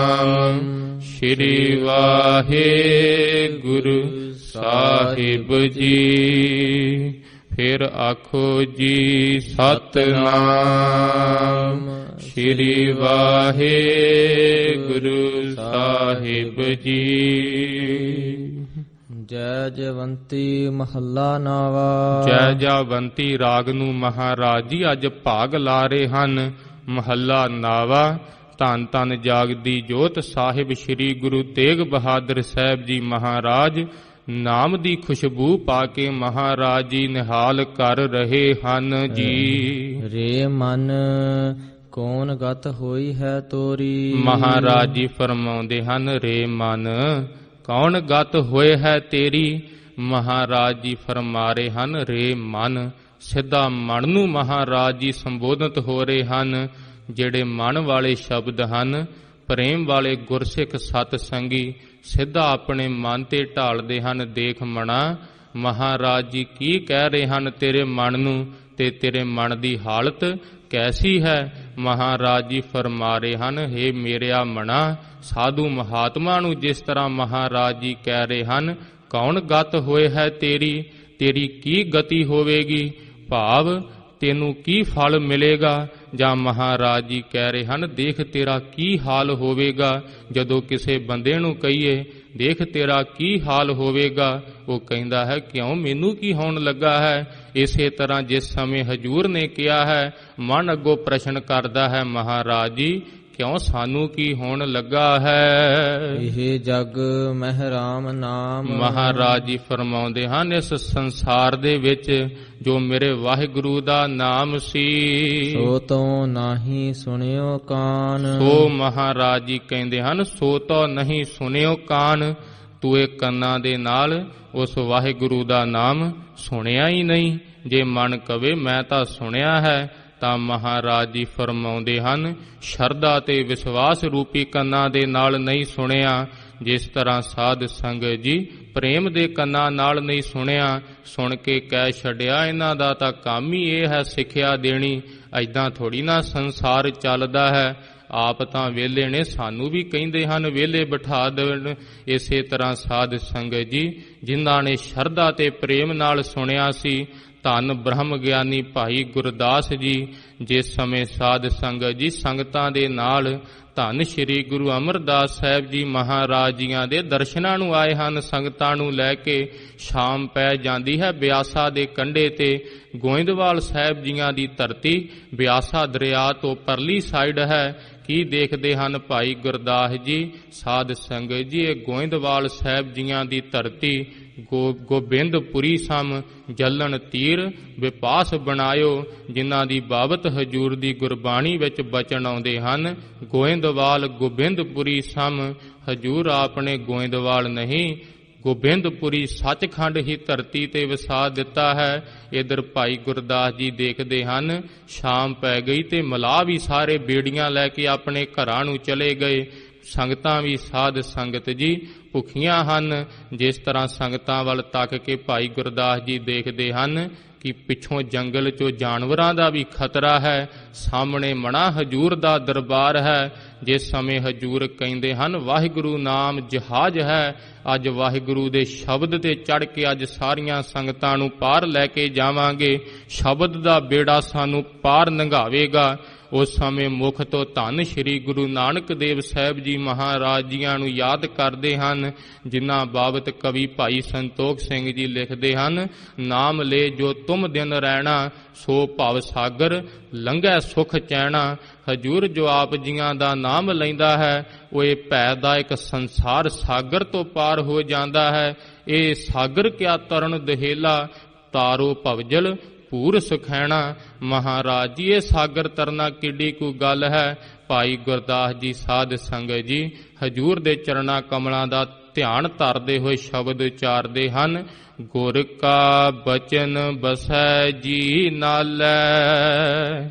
ਸ਼੍ਰੀ ਵਾਹਿਗੁਰੂ ਸਾਹਿਬ ਜੀ। ਫਿਰ ਆਖੋ ਜੀ ਸਤਿਨਾਮ ਸ਼੍ਰੀ ਵਾਹਿਗੁਰੂ ਸਾਹਿਬ ਜੀ। ਜੈ ਜਵੰਤੀ ਮਹੱਲਾ ਨਾਵਾ। ਜੈ ਜਵੰਤੀ ਰਾਗ ਨੂੰ ਮਹਾਰਾਜ ਜੀ ਅੱਜ ਭਾਗ ਲਾ ਰਹੇ ਹਨ। ਮਹੱਲਾ ਨਾਵਾ। ਧੰਨ ਧੰਨ ਜਾਗਦੀ ਜੋਤ ਸਾਹਿਬ ਸ੍ਰੀ ਗੁਰੂ ਤੇਗ ਬਹਾਦਰ ਸਾਹਿਬ ਜੀ ਮਹਾਰਾਜ ਨਾਮ ਦੀ ਖੁਸ਼ਬੂ ਪਾ ਕੇ ਮਹਾਰਾਜ ਜੀ ਨਿਹਾਲ ਕਰ ਰਹੇ ਹਨ ਜੀ। ਰੇ ਮਨ ਕੌਣ ਗਤ ਹੋਈ ਹੈ ਤੋਰੀ। ਮਹਾਰਾਜ ਜੀ ਫਰਮਾਉਂਦੇ ਹਨ ਰੇ ਮਨ ਕੌਣ ਗਤ ਹੋਏ ਹੈ ਤੇਰੀ। ਮਹਾਰਾਜ ਜੀ ਫਰਮਾ ਰਹੇ ਹਨ, ਰੇ ਮਨ। ਸਿੱਧਾ ਮਨ ਨੂੰ ਮਹਾਰਾਜ ਜੀ ਸੰਬੋਧਿਤ ਹੋ ਰਹੇ ਹਨ। ਜਿਹੜੇ ਮਨ ਵਾਲੇ ਸ਼ਬਦ ਹਨ, ਪ੍ਰੇਮ ਵਾਲੇ ਗੁਰਸਿੱਖ ਸਤ ਸੰਗੀ ਸਿੱਧਾ ਆਪਣੇ ਮਨ ਤੇ ਢਾਲਦੇ ਹਨ। ਦੇਖ ਮਣਾ, ਮਹਾਰਾਜ ਜੀ ਕੀ ਕਹਿ ਰਹੇ ਹਨ ਤੇਰੇ ਮਨ ਨੂੰ, ਤੇ ਤੇਰੇ ਮਨ ਦੀ ਹਾਲਤ ਕੈਸੀ ਹੈ। ਮਹਾਰਾਜ ਜੀ ਫਰਮਾ ਰਹੇ ਹਨ, ਹੇ ਮੇਰਿਆ ਮਣਾ, ਸਾਧੂ ਮਹਾਤਮਾ ਨੂੰ ਜਿਸ ਤਰ੍ਹਾਂ ਮਹਾਰਾਜ ਜੀ ਕਹਿ ਰਹੇ ਹਨ, ਕੌਣ ਗਤ ਹੋਏ ਹੈ ਤੇਰੀ, ਤੇਰੀ ਕੀ ਗਤੀ ਹੋਵੇਗੀ, ਭਾਵ ਤੈਨੂੰ ਕੀ ਫਲ ਮਿਲੇਗਾ। ਜਾਂ ਮਹਾਰਾਜ ਜੀ ਕਹਿ ਰਹੇ ਹਨ, ਦੇਖ ਤੇਰਾ ਕੀ ਹਾਲ ਹੋਵੇਗਾ। ਜਦੋਂ ਕਿਸੇ ਬੰਦੇ ਨੂੰ ਕਹੀਏ ਦੇਖ ਤੇਰਾ ਕੀ ਹਾਲ ਹੋਵੇਗਾ, ਉਹ ਕਹਿੰਦਾ ਹੈ ਕਿਉਂ, ਮੈਨੂੰ ਕੀ ਹੋਣ ਲੱਗਾ ਹੈ। ਇਸੇ ਤਰ੍ਹਾਂ ਜਿਸ ਸਮੇਂ ਹਜੂਰ ਨੇ ਕਿਹਾ ਹੈ, ਮਨ ਅੱਗੋਂ ਪ੍ਰਸ਼ਨ ਕਰਦਾ ਹੈ, ਮਹਾਰਾਜ ਜੀ ਕਿਉਂ, ਸਾਨੂੰ ਕੀ ਹੋਣ ਲੱਗਾ ਹੈ। ਇਹ ਜਗ ਮਹਿ ਰਾਮ ਨਾਮ। ਮਹਾਰਾਜ ਜੀ ਫਰਮਾਉਂਦੇ ਹਨ, ਇਸ ਸੰਸਾਰ ਦੇ ਵਿੱਚ ਜੋ ਮੇਰੇ ਵਾਹਿਗੁਰੂ ਦਾ ਨਾਮ ਸੀ, ਸੋ ਤੋਂ ਨਾਹੀ ਸੁਣਿਓ ਕਾਨ। ਸੋ ਮਹਾਰਾਜ ਜੀ ਕਹਿੰਦੇ ਹਨ, ਸੋ ਤੋਂ ਨਹੀਂ ਸੁਣਿਓ ਕਾਨ। ਤੂੰ ਇਹ ਕੰਨਾਂ ਦੇ ਨਾਲ ਉਸ ਵਾਹਿਗੁਰੂ ਦਾ ਨਾਮ ਸੁਣਿਆ ਹੀ ਨਹੀਂ। ਜੇ ਮਨ ਕਵੇ ਮੈਂ ਤਾਂ ਸੁਣਿਆ ਹੈ, ਤਾਂ ਮਹਾਰਾਜ ਜੀ ਫਰਮਾਉਂਦੇ ਹਨ, ਸ਼ਰਧਾ ਤੇ ਵਿਸ਼ਵਾਸ ਰੂਪੀ ਕੰਨਾਂ ਦੇ ਨਾਲ ਨਹੀਂ ਸੁਣਿਆ। ਜਿਸ ਤਰ੍ਹਾਂ ਸਾਧ ਸੰਗਤ ਜੀ ਪ੍ਰੇਮ ਦੇ ਕੰਨਾਂ ਨਾਲ ਨਹੀਂ ਸੁਣਿਆ, ਸੁਣ ਕੇ ਕਹਿ ਛੱਡਿਆ ਇਹਨਾਂ ਦਾ ਤਾਂ ਕੰਮ ਹੀ ਇਹ ਹੈ ਸਿੱਖਿਆ ਦੇਣੀ। ਐਦਾਂ ਥੋੜੀ ਨਾ ਸੰਸਾਰ ਚੱਲਦਾ ਹੈ। ਆਪ ਤਾਂ ਵਿਹਲੇ ਨੇ, ਸਾਨੂੰ ਵੀ ਕਹਿੰਦੇ ਹਨ ਵਿਹਲੇ ਬਿਠਾ ਦੇਣ। ਇਸੇ ਤਰ੍ਹਾਂ ਸਾਧ ਸੰਗਤ ਜੀ ਜਿਨ੍ਹਾਂ ਨੇ ਸ਼ਰਧਾ ਤੇ ਪ੍ਰੇਮ ਨਾਲ ਸੁਣਿਆ ਸੀ, ਧੰਨ ਬ੍ਰਹਮ ਗਿਆਨੀ ਭਾਈ ਗੁਰਦਾਸ ਜੀ, ਜਿਸ ਸਮੇਂ ਸਾਧ ਸੰਗਤ ਜੀ ਸੰਗਤਾਂ ਦੇ ਨਾਲ ਧੰਨ ਸ਼੍ਰੀ ਗੁਰੂ ਅਮਰਦਾਸ ਸਾਹਿਬ ਜੀ ਮਹਾਰਾਜ ਜੀਆਂ ਦੇ ਦਰਸ਼ਨਾਂ ਨੂੰ ਆਏ ਹਨ। ਸੰਗਤਾਂ ਨੂੰ ਲੈ ਕੇ ਸ਼ਾਮ ਪੈ ਜਾਂਦੀ ਹੈ, ਬਿਆਸਾ ਦੇ ਕੰਢੇ ਤੇ ਗੋਇੰਦਵਾਲ ਸਾਹਿਬ ਜੀਆਂ ਦੀ ਧਰਤੀ ਬਿਆਸਾ ਦਰਿਆ ਤੋਂ ਪਰਲੀ ਸਾਈਡ ਹੈ। ਕੀ ਦੇਖਦੇ ਹਨ ਭਾਈ ਗੁਰਦਾਸ ਜੀ, ਸਾਧ ਸੰਗਤ ਜੀ, ਇਹ ਗੋਇੰਦਵਾਲ ਸਾਹਿਬ ਜੀਆਂ ਦੀ ਧਰਤੀ ਗੋਬਿੰਦਪੁਰੀ ਸਮ ਜਲਨ ਤੀਰ ਵਿਪਾਸ ਬਣਾਇਓ, ਜਿਨ੍ਹਾਂ ਦੀ ਬਾਬਤ ਹਜੂਰ ਦੀ ਗੁਰਬਾਣੀ ਵਿੱਚ ਬਚਨ ਆਉਂਦੇ ਹਨ, ਗੋਇੰਦਵਾਲ ਗੋਬਿੰਦਪੁਰੀ ਸਮ। ਹਜੂਰ ਆਪਣੇ ਗੋਇੰਦਵਾਲ ਨਹੀਂ, ਗੋਬਿੰਦਪੁਰੀ ਸੱਚਖੰਡ ਹੀ ਧਰਤੀ ਤੇ ਵਸਾ ਦਿੱਤਾ ਹੈ। ਇਧਰ ਭਾਈ ਗੁਰਦਾਸ ਜੀ ਦੇਖਦੇ ਹਨ, ਸ਼ਾਮ ਪੈ ਗਈ ਤੇ ਮਲਾਹ ਵੀ ਸਾਰੇ ਬੇੜੀਆਂ ਲੈ ਕੇ ਆਪਣੇ ਘਰਾਂ ਨੂੰ ਚਲੇ ਗਏ। ਸੰਗਤਾਂ ਵੀ ਸਾਧ ਸੰਗਤ ਜੀ ਭੁੱਖੀਆਂ ਹਨ। ਜਿਸ ਤਰ੍ਹਾਂ ਸੰਗਤਾਂ ਵੱਲ ਤੱਕ ਕੇ ਭਾਈ ਗੁਰਦਾਸ ਜੀ ਦੇਖਦੇ ਹਨ ਕਿ ਪਿੱਛੋਂ ਜੰਗਲ 'ਚੋਂ ਜਾਨਵਰਾਂ ਦਾ ਵੀ ਖਤਰਾ ਹੈ, ਸਾਹਮਣੇ ਮਣਾ ਹਜੂਰ ਦਾ ਦਰਬਾਰ ਹੈ। ਜਿਸ ਸਮੇਂ ਹਜੂਰ ਕਹਿੰਦੇ ਹਨ, ਵਾਹਿਗੁਰੂ ਨਾਮ ਜਹਾਜ਼ ਹੈ, ਅੱਜ ਵਾਹਿਗੁਰੂ ਦੇ ਸ਼ਬਦ ਤੇ ਚੜ੍ਹ ਕੇ ਅੱਜ ਸਾਰੀਆਂ ਸੰਗਤਾਂ ਨੂੰ ਪਾਰ ਲੈ ਕੇ ਜਾਵਾਂਗੇ, ਸ਼ਬਦ ਦਾ ਬੇੜਾ ਸਾਨੂੰ ਪਾਰ ਲੰਘਾਵੇਗਾ। ਉਸ ਸਮੇਂ ਮੁਖ ਤੋਂ ਧੰਨ ਸ਼੍ਰੀ ਗੁਰੂ ਨਾਨਕ ਦੇਵ ਸਾਹਿਬ ਜੀ ਮਹਾਰਾਜ ਜੀਆਂ ਨੂੰ ਯਾਦ ਕਰਦੇ ਹਨ, ਜਿਨ੍ਹਾਂ ਬਾਬਤ ਕਵੀ ਭਾਈ ਸੰਤੋਖ ਸਿੰਘ ਜੀ ਲਿਖਦੇ ਹਨ, ਨਾਮ ਲੈ ਜੋ ਤੁਮ ਦਿਨ ਰਹਿਣਾ, ਸੋ ਭਵ ਸਾਗਰ ਲੰਘੈ ਸੁਖ ਚੈਣਾ। ਹਜੂਰ ਜੋ ਆਪ ਜੀਆਂ ਦਾ ਨਾਮ ਲੈਂਦਾ ਹੈ, ਉਹ ਇਹ ਭੈ ਦਾ ਇੱਕ ਸੰਸਾਰ ਸਾਗਰ ਤੋਂ ਪਾਰ ਹੋ ਜਾਂਦਾ ਹੈ। ਇਹ ਸਾਗਰ ਕਿਆ ਤਰਨ ਦਹੇਲਾ, ਤਾਰੋ ਭਵਜਲ ਪੂਰ ਸੁਖੈਣਾ। ਮਹਾਰਾਜ ਜੀ ਇਹ ਸਾਗਰ ਤਰਨਾ ਕਿੱਡੀ ਕੁ ਗੱਲ ਹੈ। ਭਾਈ ਗੁਰਦਾਸ ਜੀ ਸਾਧ ਸੰਗਤ ਜੀ ਹਜੂਰ ਦੇ ਚਰਨਾਂ ਕਮਲਾਂ ਦਾ ਧਿਆਨ ਧਰਦੇ ਹੋਏ ਸ਼ਬਦ ਉਚਾਰਦੇ ਹਨ, ਗੁਰ ਕਾ ਬਚਨ ਬਸੈ ਜੀ ਨਾਲੈ,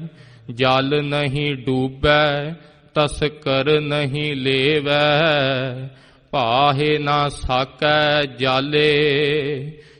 ਜਲ ਨਹੀਂ ਡੂਬੈ ਤਸਕਰ ਨਹੀਂ ਲੇਵੈ, ਭਾਹੇ ਨਾ ਸਾਕੈ ਜਾਲੇ।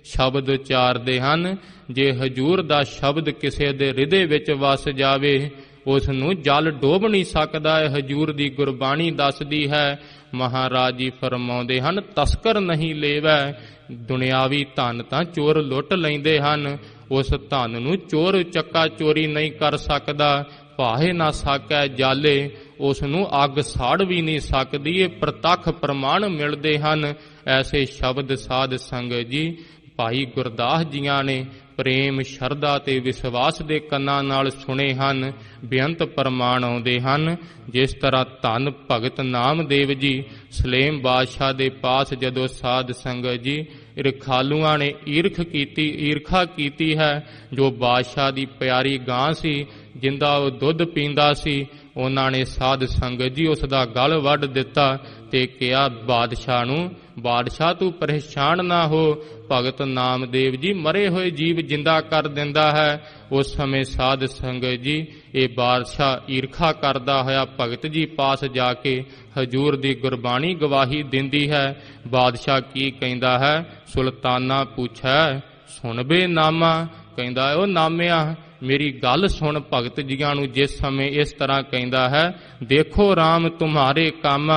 ਸ਼ਬਦ ਉਚਾਰਦੇ ਹਨ, ਜੇ ਹਜੂਰ ਦਾ ਸ਼ਬਦ ਕਿਸੇ ਦੇ ਹਿਰਦੇ ਵਿੱਚ ਵਸ ਜਾਵੇ, ਉਸ ਨੂੰ ਜਲ ਡੋਬ ਨਹੀਂ ਸਕਦਾ। ਇਹ ਹਜੂਰ ਦੀ ਗੁਰਬਾਣੀ ਦੱਸਦੀ ਹੈ। ਮਹਾਰਾਜ ਜੀ ਫਰਮਾਉਂਦੇ ਹਨ, ਤਸਕਰ ਨਹੀਂ ਲੇਵੈ। ਦੁਨਿਆਵੀ ਧਨ ਤਾਂ ਚੋਰ ਲੁੱਟ ਲੈਂਦੇ ਹਨ, ਉਸ ਧਨ ਨੂੰ ਚੋਰ ਚੱਕਾ ਚੋਰੀ ਨਹੀਂ ਕਰ ਸਕਦਾ। ਭਾਹੇ ਨਾ ਸਾਕੈ ਜਾਲੇ, ਉਸ ਨੂੰ ਅੱਗ ਸਾੜ ਵੀ ਨਹੀਂ ਸਕਦੀ। ਇਹ ਪ੍ਰਤੱਖ ਪ੍ਰਮਾਣ ਮਿਲਦੇ ਹਨ। ਐਸੇ ਸ਼ਬਦ ਸਾਧ ਸੰਗਤ ਜੀ ਭਾਈ ਗੁਰਦਾਸ ਜੀਆਂ ਨੇ ਪ੍ਰੇਮ ਸ਼ਰਧਾ ਤੇ ਵਿਸ਼ਵਾਸ ਦੇ ਕੰਨਾਂ ਨਾਲ ਸੁਣੇ ਹਨ। ਬੇਅੰਤ ਪ੍ਰਮਾਣ ਆਉਂਦੇ ਹਨ। ਜਿਸ ਤਰ੍ਹਾਂ ਧੰਨ ਭਗਤ ਨਾਮਦੇਵ ਜੀ ਸਲੇਮ ਬਾਦਸ਼ਾਹ ਦੇ ਪਾਸ ਜਦੋਂ ਸਾਧ ਸੰਗਤ ਜੀ ਰਖਾਲੂਆਂ ਨੇ ਈਰਖਾ ਕੀਤੀ ਹੈ, ਜੋ ਬਾਦਸ਼ਾਹ ਦੀ ਪਿਆਰੀ ਗਾਂ ਸੀ, ਜਿੰਦਾ ਉਹ ਦੁੱਧ ਪੀਂਦਾ ਸੀ, ਉਹਨਾਂ ਨੇ ਸਾਧ ਸੰਗਤ ਜੀ ਉਸ ਦਾ ਗਲ ਵੱਢ ਦਿੱਤਾ ਤੇ ਕਿਹਾ ਬਾਦਸ਼ਾਹ ਨੂੰ, ਬਾਦਸ਼ਾਹ ਤੂੰ ਪਰੇਸ਼ਾਨ ਨਾ ਹੋ। ਭਗਤ ਨਾਮਦੇਵ ਜੀ ਮਰੇ ਹੋਏ ਜੀਵ ਜਿੰਦਾ ਕਰ ਦਿੰਦਾ ਹੈ। ਉਸ ਸਮੇਂ ਸਾਧ ਸੰਗਤ ਜੀ ਇਹ ਬਾਦਸ਼ਾਹ ਈਰਖਾ ਕਰਦਾ ਹੋਇਆ ਭਗਤ ਜੀ ਪਾਸ ਜਾ ਕੇ ਹਜੂਰ ਦੀ ਗੁਰਬਾਣੀ ਗਵਾਹੀ ਦਿੰਦੀ ਹੈ। ਬਾਦਸ਼ਾਹ ਕੀ ਕਹਿੰਦਾ ਹੈ? ਸੁਲਤਾਨਾ ਪੁੱਛੈ ਸੁਣਬੇ ਨਾਮਾ। ਕਹਿੰਦਾ ਉਹ ਨਾਮਿਆ ਮੇਰੀ ਗੱਲ ਸੁਣ। ਭਗਤ ਜੀਆਂ ਨੂੰ ਜਿਸ ਸਮੇਂ ਇਸ ਤਰ੍ਹਾਂ ਕਹਿੰਦਾ ਹੈ, ਦੇਖੋ ਰਾਮ ਤੁਮਹਾਰੇ ਕੰਮ,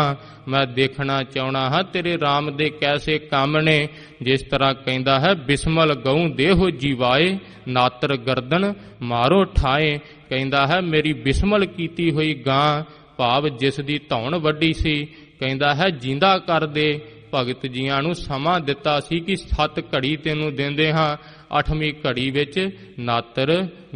ਮੈਂ ਦੇਖਣਾ ਚਾਹਣਾ ਹਾਂ ਤੇਰੇ ਰਾਮ ਦੇ ਕੈਸੇ ਕੰਮ ਨੇ। ਜਿਸ ਤਰ੍ਹਾਂ ਕਹਿੰਦਾ ਹੈ, ਬਿਸਮਲ ਗਊ ਦੇਹੋ ਜੀਵਾਏ, ਨਾਤਰ ਗਰਦਨ ਮਾਰੋ ਠਾਏ। ਕਹਿੰਦਾ ਹੈ ਮੇਰੀ ਬਿਸਮਲ ਕੀਤੀ ਹੋਈ ਗਾਂ, ਭਾਵ ਜਿਸ ਦੀ ਧੌਣ ਵੱਡੀ ਸੀ, ਕਹਿੰਦਾ ਹੈ ਜਿੰਦਾ ਕਰ ਦੇ। ਭਗਤ ਜੀਆਂ ਨੂੰ ਸਮਾਂ ਦਿੱਤਾ ਸੀ ਕਿ 7 ਘੜੀ ਤੈਨੂੰ ਦਿੰਦੇ ਹਾਂ, 8ਵੀਂ ਘੜੀ ਵਿੱਚ ਨਾਤਰ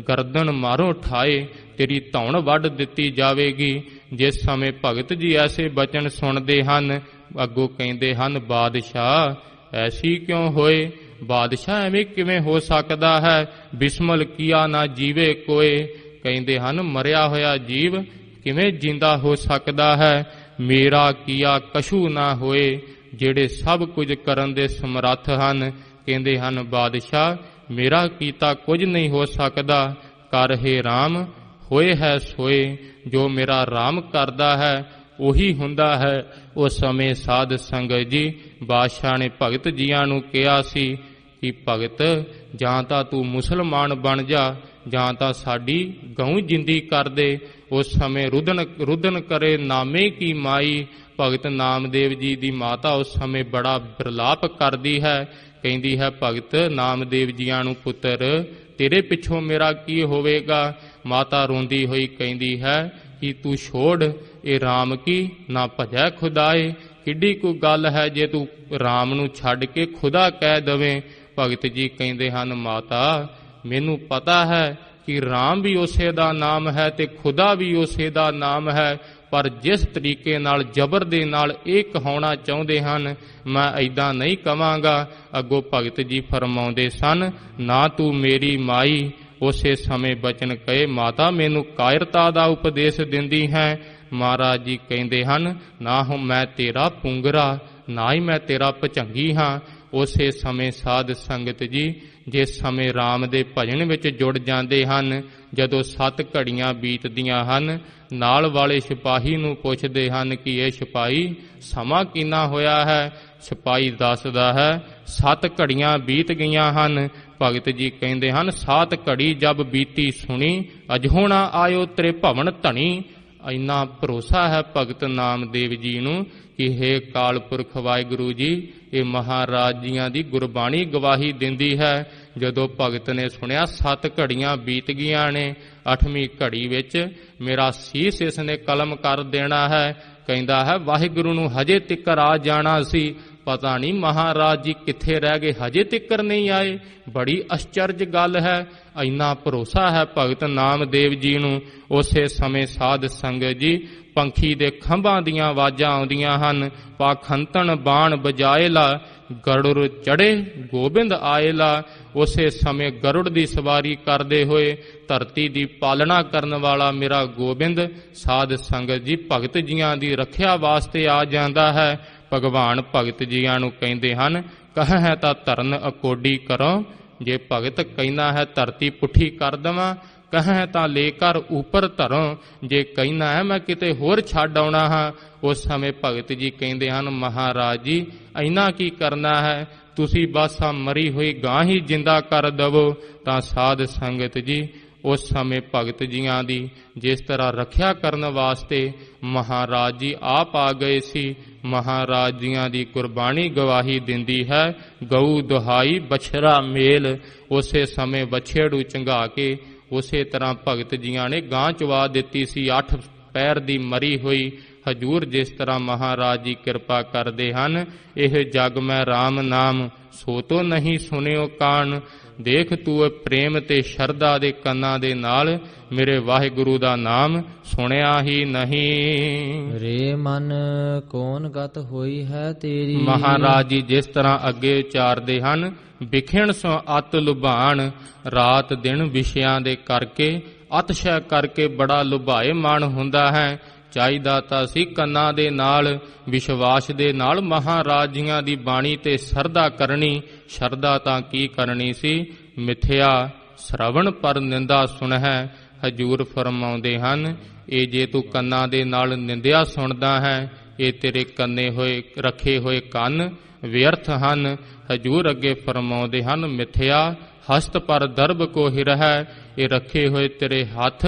ਗਰਦਨ ਮਾਰੋ ਠਾਏ, ਤੇਰੀ ਧੌਣ ਵੱਢ ਦਿੱਤੀ ਜਾਵੇਗੀ। ਜਿਸ ਸਮੇਂ ਭਗਤ ਜੀ ਐਸੇ ਬਚਨ ਸੁਣਦੇ ਹਨ, ਅੱਗੋਂ ਕਹਿੰਦੇ ਹਨ, ਬਾਦਸ਼ਾਹ ਐਸੀ ਕਿਉਂ ਹੋਏ? ਬਾਦਸ਼ਾਹ ਐਵੇਂ ਕਿਵੇਂ ਹੋ ਸਕਦਾ ਹੈ? ਬਿਸਮਲ ਕੀਆ ਨਾ ਜੀਵੇ ਕੋਏ। ਕਹਿੰਦੇ ਹਨ ਮਰਿਆ ਹੋਇਆ ਜੀਵ ਕਿਵੇਂ ਜਿੰਦਾ ਹੋ ਸਕਦਾ ਹੈ? ਮੇਰਾ ਕੀਆ ਕਛੂ ਨਾ ਹੋਏ, ਜਿਹੜੇ ਸਭ ਕੁਝ ਕਰਨ ਦੇ ਸਮਰੱਥ ਹਨ। ਕਹਿੰਦੇ ਹਨ ਬਾਦਸ਼ਾਹ ਮੇਰਾ ਕੀਤਾ ਕੁਝ ਨਹੀਂ ਹੋ ਸਕਦਾ। ਕਰ ਹੈ ਰਾਮ ਹੋਏ ਹੈ ਸੋਏ, ਜੋ ਮੇਰਾ ਰਾਮ ਕਰਦਾ ਹੈ ਉਹੀ ਹੁੰਦਾ ਹੈ। ਉਸ ਸਮੇਂ ਸਾਧ ਸੰਗਤ ਜੀ ਬਾਦਸ਼ਾਹ ਨੇ ਭਗਤ ਜੀਆਂ ਨੂੰ ਕਿਹਾ ਸੀ ਕਿ ਭਗਤ ਜਾਂ ਤਾਂ ਤੂੰ ਮੁਸਲਮਾਨ ਬਣ ਜਾ, ਜਾਂ ਤਾਂ ਸਾਡੀ ਗਊ ਜਿੰਦੀ ਕਰ ਦੇ। ਉਸ ਸਮੇਂ ਰੁਦਨ ਕਰੇ ਨਾਮੇ ਕੀ ਮਾਈ। ਭਗਤ ਨਾਮਦੇਵ ਜੀ ਦੀ ਮਾਤਾ ਉਸ ਸਮੇਂ ਬੜਾ ਬਿਰਲਾਪ ਕਰਦੀ ਹੈ। ਕਹਿੰਦੀ ਹੈ ਭਗਤ ਨਾਮਦੇਵ ਜੀਆਂ ਨੂੰ, ਪੁੱਤਰ ਤੇਰੇ ਪਿੱਛੋਂ ਮੇਰਾ ਕੀ ਹੋਵੇਗਾ? ਮਾਤਾ ਰੋਂਦੀ ਹੋਈ ਕਹਿੰਦੀ ਹੈ ਕਿ ਤੂੰ ਛੋੜ ਇਹ ਰਾਮ ਕੀ ਨਾ ਭਜੈ ਖੁਦਾਏ। ਕਿੱਡੀ ਕੋਈ ਗੱਲ ਹੈ ਜੇ ਤੂੰ ਰਾਮ ਨੂੰ ਛੱਡ ਕੇ ਖੁਦਾ ਕਹਿ ਦਵੇਂ। ਭਗਤ ਜੀ ਕਹਿੰਦੇ ਹਨ ਮਾਤਾ ਮੈਨੂੰ ਪਤਾ ਹੈ ਕਿ ਰਾਮ ਵੀ ਉਸੇ ਦਾ ਨਾਮ ਹੈ ਤੇ ਖੁਦਾ ਵੀ ਉਸੇ ਦਾ ਨਾਮ ਹੈ, ਪਰ ਜਿਸ ਤਰੀਕੇ ਨਾਲ ਜ਼ਬਰ ਦੇ ਨਾਲ ਇਹ ਕਹਾਉਣਾ ਚਾਹੁੰਦੇ ਹਨ, ਮੈਂ ਏਦਾਂ ਨਹੀਂ ਕਵਾਂਗਾ। ਅੱਗੋਂ ਭਗਤ ਜੀ ਫਰਮਾਉਂਦੇ ਸਨ, ਨਾ ਤੂੰ ਮੇਰੀ ਮਾਈ। ਉਸੇ ਸਮੇਂ ਬਚਨ ਕਹੇ, ਮਾਤਾ ਮੈਨੂੰ ਕਾਇਰਤਾ ਦਾ ਉਪਦੇਸ਼ ਦਿੰਦੀ ਹੈ। ਮਹਾਰਾਜ ਜੀ ਕਹਿੰਦੇ ਹਨ, ਨਾ ਹੋ ਮੈਂ ਤੇਰਾ ਪੁੰਗਰਾ, ਨਾ ਹੀ ਮੈਂ ਤੇਰਾ ਭੁਜੰਗੀ ਹਾਂ। ਉਸੇ ਸਮੇਂ ਸਾਧ ਸੰਗਤ ਜੀ ਜਿਸ ਸਮੇਂ ਰਾਮ ਦੇ ਭਜਨ ਵਿੱਚ ਜੁੜ ਜਾਂਦੇ ਹਨ, ਜਦੋਂ 7 ਘੜੀਆਂ ਬੀਤਦੀਆਂ ਹਨ, ਨਾਲ ਵਾਲੇ ਸਿਪਾਹੀ ਨੂੰ ਪੁੱਛਦੇ ਹਨ ਕਿ ਇਹ ਸਿਪਾਹੀ ਸਮਾਂ ਕਿੰਨਾ ਹੋਇਆ ਹੈ? ਸਿਪਾਹੀ ਦੱਸਦਾ ਹੈ 7 ਘੜੀਆਂ ਬੀਤ ਗਈਆਂ ਹਨ। ਭਗਤ ਜੀ ਕਹਿੰਦੇ ਹਨ 7 ਘੜੀ ਜਬ ਬੀਤੀ ਸੁਣੀ, ਅਜਹੁ ਨਾ ਆਇਓ ਤੇਰੇ ਭਵਨ ਧਣੀ। ਇੰਨਾ ਭਰੋਸਾ ਹੈ ਭਗਤ ਨਾਮਦੇਵ ਜੀ ਨੂੰ ਕਿ ਹੇ ਕਾਲ ਪੁਰਖ ਵਾਹਿਗੁਰੂ ਜੀ, ਇਹ ਮਹਾਰਾਜ ਜੀਆਂ ਦੀ ਗੁਰਬਾਣੀ ਗਵਾਹੀ ਦਿੰਦੀ ਹੈ। ਜਦੋਂ ਭਗਤ ਨੇ ਸੁਣਿਆ 7 ਘੜੀਆਂ ਬੀਤ ਗਈਆਂ ਨੇ, 8ਵੀਂ ਘੜੀ ਵਿੱਚ ਮੇਰਾ ਸੀਸ ਇਸ ਨੇ ਕਲਮ ਕਰ ਦੇਣਾ ਹੈ। ਕਹਿੰਦਾ ਹੈ ਵਾਹਿਗੁਰੂ ਨੂੰ ਹਜੇ ਤਿੱਕਰ ਆ ਜਾਣਾ ਸੀ, ਪਤਾ ਨਹੀਂ ਮਹਾਰਾਜ ਜੀ ਕਿੱਥੇ ਰਹਿ ਗਏ, ਹਜੇ ਤਿੱਕਰ ਨਹੀਂ ਆਏ। ਬੜੀ ਅਚਰਜ ਗੱਲ ਹੈ। ਇੰਨਾ ਭਰੋਸਾ ਹੈ ਭਗਤ ਨਾਮਦੇਵ ਜੀ ਨੂੰ। ਉਸੇ ਸਮੇਂ ਸਾਧ ਸੰਗਤ ਜੀ ਪੰਖੀ ਦੇ ਖੰਭਾਂ ਦੀਆਂ ਆਵਾਜ਼ਾਂ ਆਉਂਦੀਆਂ ਹਨ, ਪਾਖੰਤਨ ਬਾਣ ਬਜਾਏ ਲਾ, ਗਰੁੜ ਚੜੇ ਗੋਬਿੰਦ ਆਏ ਲਾ। ਉਸੇ ਸਮੇਂ ਗਰੁੜ ਦੀ ਸਵਾਰੀ ਕਰਦੇ ਹੋਏ ਧਰਤੀ ਦੀ ਪਾਲਣਾ ਕਰਨ ਵਾਲਾ ਮੇਰਾ ਗੋਬਿੰਦ ਸਾਧ ਸੰਗਤ ਜੀ ਭਗਤ ਜੀਆਂ ਦੀ ਰੱਖਿਆ ਵਾਸਤੇ ਆ ਜਾਂਦਾ ਹੈ। ਭਗਵਾਨ ਭਗਤ ਜੀਆਂ ਨੂੰ ਕਹਿੰਦੇ ਹਨ, ਕਹੈ ਤਾਂ ਧਰਨ ਅਕੋਡੀ ਕਰੋ। ਜੇ ਭਗਤ ਕਹਿੰਦਾ ਹੈ ਧਰਤੀ ਪੁੱਠੀ ਕਰ ਦੇਵਾਂ, ਕਹੈ ਤਾਂ ਲੈ ਕਰ ਉੱਪਰ ਧਰੋ। ਜੇ ਕਹਿੰਦਾ ਹੈ ਮੈਂ ਕਿਤੇ ਹੋਰ ਛੱਡ ਆਉਣਾ ਹਾਂ, ਉਸ ਸਮੇਂ ਭਗਤ ਜੀ ਕਹਿੰਦੇ ਹਨ, ਮਹਾਰਾਜ ਜੀ ਇੰਨਾ ਕੀ ਕਰਨਾ ਹੈ, ਤੁਸੀਂ ਬਸ ਆ ਮਰੀ ਹੋਈ ਗਾਂ ਹੀ ਜਿੰਦਾ ਕਰ ਦਵੋ। ਤਾਂ ਸਾਧ ਸੰਗਤ ਜੀ ਉਸ ਸਮੇਂ ਭਗਤ ਜੀਆਂ ਦੀ ਜਿਸ ਤਰ੍ਹਾਂ ਰੱਖਿਆ ਕਰਨ ਵਾਸਤੇ ਮਹਾਰਾਜ ਜੀ ਆਪ ਆ ਗਏ ਸੀ। ਮਹਾਰਾਜ ਜੀਆਂ ਦੀ ਗੁਰਬਾਣੀ ਗਵਾਹੀ ਦਿੰਦੀ ਹੈ, ਗਊ ਦੁਹਾਈ ਬਛੜਾ ਮੇਲ। ਉਸੇ ਸਮੇਂ ਬਛੇੜੂ ਚੰਗਾ ਕੇ ਉਸੇ ਤਰ੍ਹਾਂ ਭਗਤ ਜੀਆਂ ਨੇ ਗਾਂ ਚਵਾ ਦਿੱਤੀ ਸੀ 8 ਪੈਰ ਦੀ ਮਰੀ ਹੋਈ। ਹਜੂਰ ਜਿਸ ਤਰ੍ਹਾਂ ਮਹਾਰਾਜ ਜੀ ਕਿਰਪਾ ਕਰਦੇ ਹਨ, ਇਹ ਜਗ ਮੈਂ ਰਾਮ ਨਾਮ ਸੋ ਤੋ ਨਹੀਂ ਸੁਣਿਓ ਕਾਣ। ਦੇਖ ਤੂੰ ਪ੍ਰੇਮ ਤੇ ਸ਼ਰਧਾ ਦੇ ਕੰਨਾਂ ਦੇ ਨਾਲ ਮੇਰੇ ਵਾਹਿਗੁਰੂ ਦਾ ਨਾਮ ਸੁਣਿਆ ਹੀ ਨਹੀਂ। ਰੇ ਮਨ ਕੌਣ ਗਤ ਹੋਈ ਹੈ ਤੇਰੀ। ਮਹਾਰਾਜ ਜੀ ਜਿਸ ਤਰ੍ਹਾਂ ਅੱਗੇ ਉਚਾਰਦੇ ਹਨ, ਵਿਖਿਣ ਸੋ ਅਤ ਲੁਭਾਣ। ਰਾਤ ਦਿਨ ਵਿਸ਼ਿਆਂ ਦੇ ਕਰਕੇ ਅਤਸ਼ੈ ਕਰਕੇ ਬੜਾ ਲੁਭਾਏ ਮਨ ਹੁੰਦਾ ਹੈ। ਚਾਹੀਦਾ ਤਾਂ ਸੀ ਕੰਨਾਂ ਦੇ ਨਾਲ ਵਿਸ਼ਵਾਸ ਦੇ ਨਾਲ ਮਹਾਰਾਜ ਜੀਆਂ ਦੀ ਬਾਣੀ ਤੇ ਸਰਦਾ ਕਰਨੀ। ਸ਼ਰਧਾ ਤਾਂ ਕੀ ਕਰਨੀ ਸੀ, ਮਿਥਿਆ ਸ਼ਰਵਣ ਪਰ ਨਿੰਦਾ ਸੁਣਹਿ। ਹਜੂਰ ਫਰਮਾਉਂਦੇ ਹਨ, ਇਹ ਜੇ ਤੂੰ ਕੰਨਾਂ ਦੇ ਨਾਲ ਨਿੰਦਿਆ ਸੁਣਦਾ ਹੈ, ਇਹ ਤੇਰੇ ਕੰਨੇ ਹੋਏ ਰੱਖੇ ਹੋਏ ਕੰਨ ਵਿਅਰਥ ਹਨ। ਹਜੂਰ ਅੱਗੇ ਫਰਮਾਉਂਦੇ ਹਨ, ਮਿਥਿਆ ਹਸਤ ਪਰ ਦਰਬ ਕੋ ਹਿਰਹਿ। ਇਹ ਰੱਖੇ ਹੋਏ ਤੇਰੇ ਹੱਥ।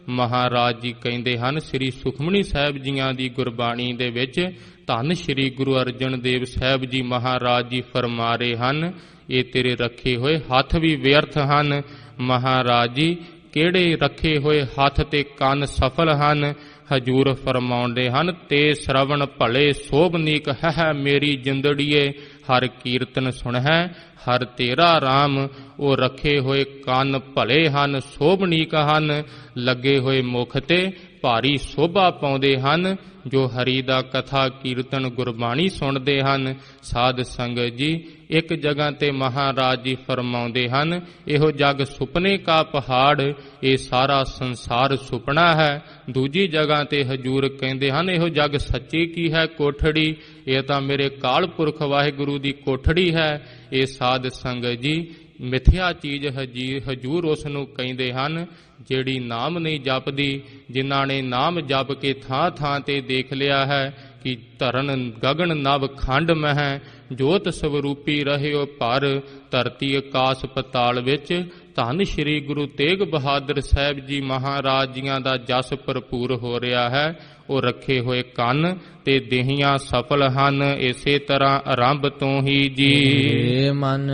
ਮਹਾਰਾਜ ਜੀ ਕਹਿੰਦੇ ਹਨ, ਸ੍ਰੀ ਸੁਖਮਨੀ ਸਾਹਿਬ ਜੀਆਂ ਦੀ ਗੁਰਬਾਣੀ ਦੇ ਵਿੱਚ ਧੰਨ ਸ੍ਰੀ ਗੁਰੂ ਅਰਜਨ ਦੇਵ ਸਾਹਿਬ ਜੀ ਮਹਾਰਾਜ ਜੀ ਫਰਮਾ ਰਹੇ ਹਨ, ਇਹ ਤੇਰੇ ਰੱਖੇ ਹੋਏ ਹੱਥ ਵੀ ਵਿਅਰਥ ਹਨ। ਮਹਾਰਾਜ ਜੀ ਕਿਹੜੇ ਰੱਖੇ ਹੋਏ ਹੱਥ ਤੇ ਕੰਨ ਸਫਲ ਹਨ? ਹਜੂਰ ਫਰਮਾਉਂਦੇ ਹਨ, ਤੇ ਸ਼ਰਵਣ ਭਲੇ ਸੋਭਨੀਕ ਹੈ ਮੇਰੀ ਜਿੰਦੜੀਏ। ਹਰ ਕੀਰਤਨ ਸੁਣਹਿ ਹਰ ਤੇਰਾ ਰਾਮ। ਉਹ ਰੱਖੇ ਹੋਏ ਕੰਨ ਭਲੇ ਹਨ, ਸੋਭਨੀਕ ਹਨ, ਲੱਗੇ ਹੋਏ ਮੁਖ ਤੇ ਭਾਰੀ ਸੋਭਾ ਪਾਉਂਦੇ ਹਨ ਜੋ ਹਰੀ ਦਾ ਕਥਾ ਕੀਰਤਨ ਗੁਰਬਾਣੀ ਸੁਣਦੇ ਹਨ। ਸਾਧ ਸੰਗਤ ਜੀ, ਇੱਕ ਜਗ੍ਹਾ ਤੇ ਮਹਾਰਾਜ ਜੀ ਫਰਮਾਉਂਦੇ ਹਨ, ਇਹੋ ਜਗ ਸੁਪਨੇ ਕਾ ਪਹਾੜ। ਇਹ ਸਾਰਾ ਸੰਸਾਰ ਸੁਪਨਾ ਹੈ। ਦੂਜੀ ਜਗ੍ਹਾ ਤੇ ਹਜੂਰ ਕਹਿੰਦੇ ਹਨ, ਇਹੋ ਜਗ ਸੱਚੀ ਕੀ ਹੈ ਕੋਠੜੀ। ਇਹ ਤਾਂ ਮੇਰੇ ਕਾਲ ਪੁਰਖ ਵਾਹਿਗੁਰੂ ਦੀ ਕੋਠੜੀ ਹੈ। ਇਹ ਸਾਧ ਸੰਗਤ ਜੀ, ਮਿਥਿਆ ਚੀਜ਼ ਹਜੂਰ ਉਸ ਨੂੰ ਕਹਿੰਦੇ ਹਨ ਜਿਹੜੀ ਨਾਮ ਨਹੀਂ ਜਪਦੀ। ਜਿਨ੍ਹਾਂ ਨੇ ਨਾਮ ਜਪ ਕੇ ਥਾਂ ਥਾਂ ਤੇ ਦੇਖ ਲਿਆ ਹੈ ਕਿ ਧਰਨ ਗਗਨ ਨਭ ਖੰਡ ਮਹਿ, ਜੋਤ ਸਵਰੂਪੀ ਰਹਿਓ ਭਰ, ਧਰਤੀ ਆਕਾਸ ਪਤਾਲ ਵਿੱਚ। ਧੰਨ ਸ੍ਰੀ ਗੁਰੂ ਤੇਗ ਬਹਾਦਰ ਸਾਹਿਬ ਜੀ ਮਹਾਰਾਜ ਜੀਆਂ ਦਾ ਜਸ ਭਰਪੂਰ ਹੋ ਰਿਹਾ ਹੈ। ਉਹ ਰੱਖੇ ਹੋਏ ਕੰਨ ਤੇ ਦੇਹੀਆਂ ਸਫਲ ਹਨ। ਇਸੇ ਤਰ੍ਹਾਂ ਆਰੰਭ ਤੋਂ ਹੀ ਜੀ ਏ ਮਨ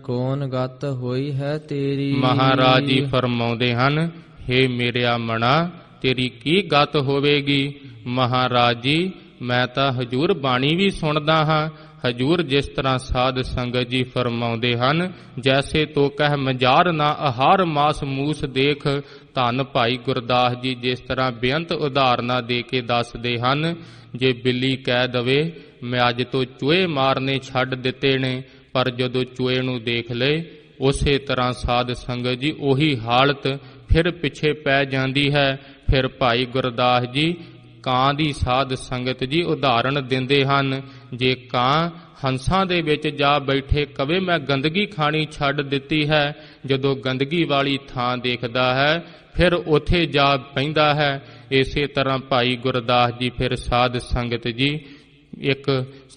ਕੌਣ ਗਤ ਹੋਈ ਹੈ ਤੇਰੀ। ਮਹਾਰਾਜ ਜੀ ਫਰਮਾਉਂਦੇ ਹਨ, ਹੇ ਮੇਰਿਆ ਮਣਾ, ਤੇਰੀ ਕੀ ਗਤ ਹੋਵੇਗੀ। ਮਹਾਰਾਜ ਜੀ, ਮੈਂ ਤਾਂ ਹਜੂਰ ਬਾਣੀ ਵੀ ਸੁਣਦਾ ਹਾਂ। ਹਜੂਰ ਜਿਸ ਤਰ੍ਹਾਂ ਸਾਧ ਸੰਗਤ ਜੀ ਫਰਮਾਉਂਦੇ ਹਨ, ਜੈਸੇ ਤੋ ਕਹਿ ਮਜ਼ਾਰ ਨਾ ਆਹਾਰ ਮਾਸ ਮੂਸ ਦੇਖ। ਧੰਨ ਭਾਈ ਗੁਰਦਾਸ ਜੀ ਜਿਸ ਤਰ੍ਹਾਂ ਬੇਅੰਤ ਉਦਾਹਰਨਾਂ ਦੇ ਕੇ ਦੱਸਦੇ ਹਨ। ਜੇ ਬਿੱਲੀ ਕਹਿ ਦਵੇ ਮੈਂ ਅੱਜ ਤੋਂ ਚੂਹੇ ਮਾਰਨੇ ਛੱਡ ਦਿੱਤੇ ਨੇ, ਪਰ ਜਦੋਂ ਚੂਹੇ ਨੂੰ ਦੇਖ ਲਏ, ਉਸੇ ਤਰ੍ਹਾਂ ਸਾਧ ਸੰਗਤ ਜੀ ਉਹੀ ਹਾਲਤ ਫਿਰ ਪਿੱਛੇ ਪੈ ਜਾਂਦੀ ਹੈ। ਫਿਰ ਭਾਈ ਗੁਰਦਾਸ ਜੀ ਕਾਂ ਦੀ ਸਾਧ ਸੰਗਤ ਜੀ ਉਦਾਹਰਣ ਦਿੰਦੇ ਹਨ। ਜੇ ਕਾਂ ਹੰਸਾਂ ਦੇ ਵਿੱਚ ਜਾ ਬੈਠੇ ਕਵੇ ਮੈਂ ਗੰਦਗੀ ਖਾਣੀ ਛੱਡ ਦਿੱਤੀ ਹੈ, ਜਦੋਂ ਗੰਦਗੀ ਵਾਲੀ ਥਾਂ ਦੇਖਦਾ ਹੈ ਫਿਰ ਉੱਥੇ ਜਾ ਪੈਂਦਾ ਹੈ। ਇਸੇ ਤਰ੍ਹਾਂ ਭਾਈ ਗੁਰਦਾਸ ਜੀ ਫਿਰ ਸਾਧ ਸੰਗਤ ਜੀ ਇੱਕ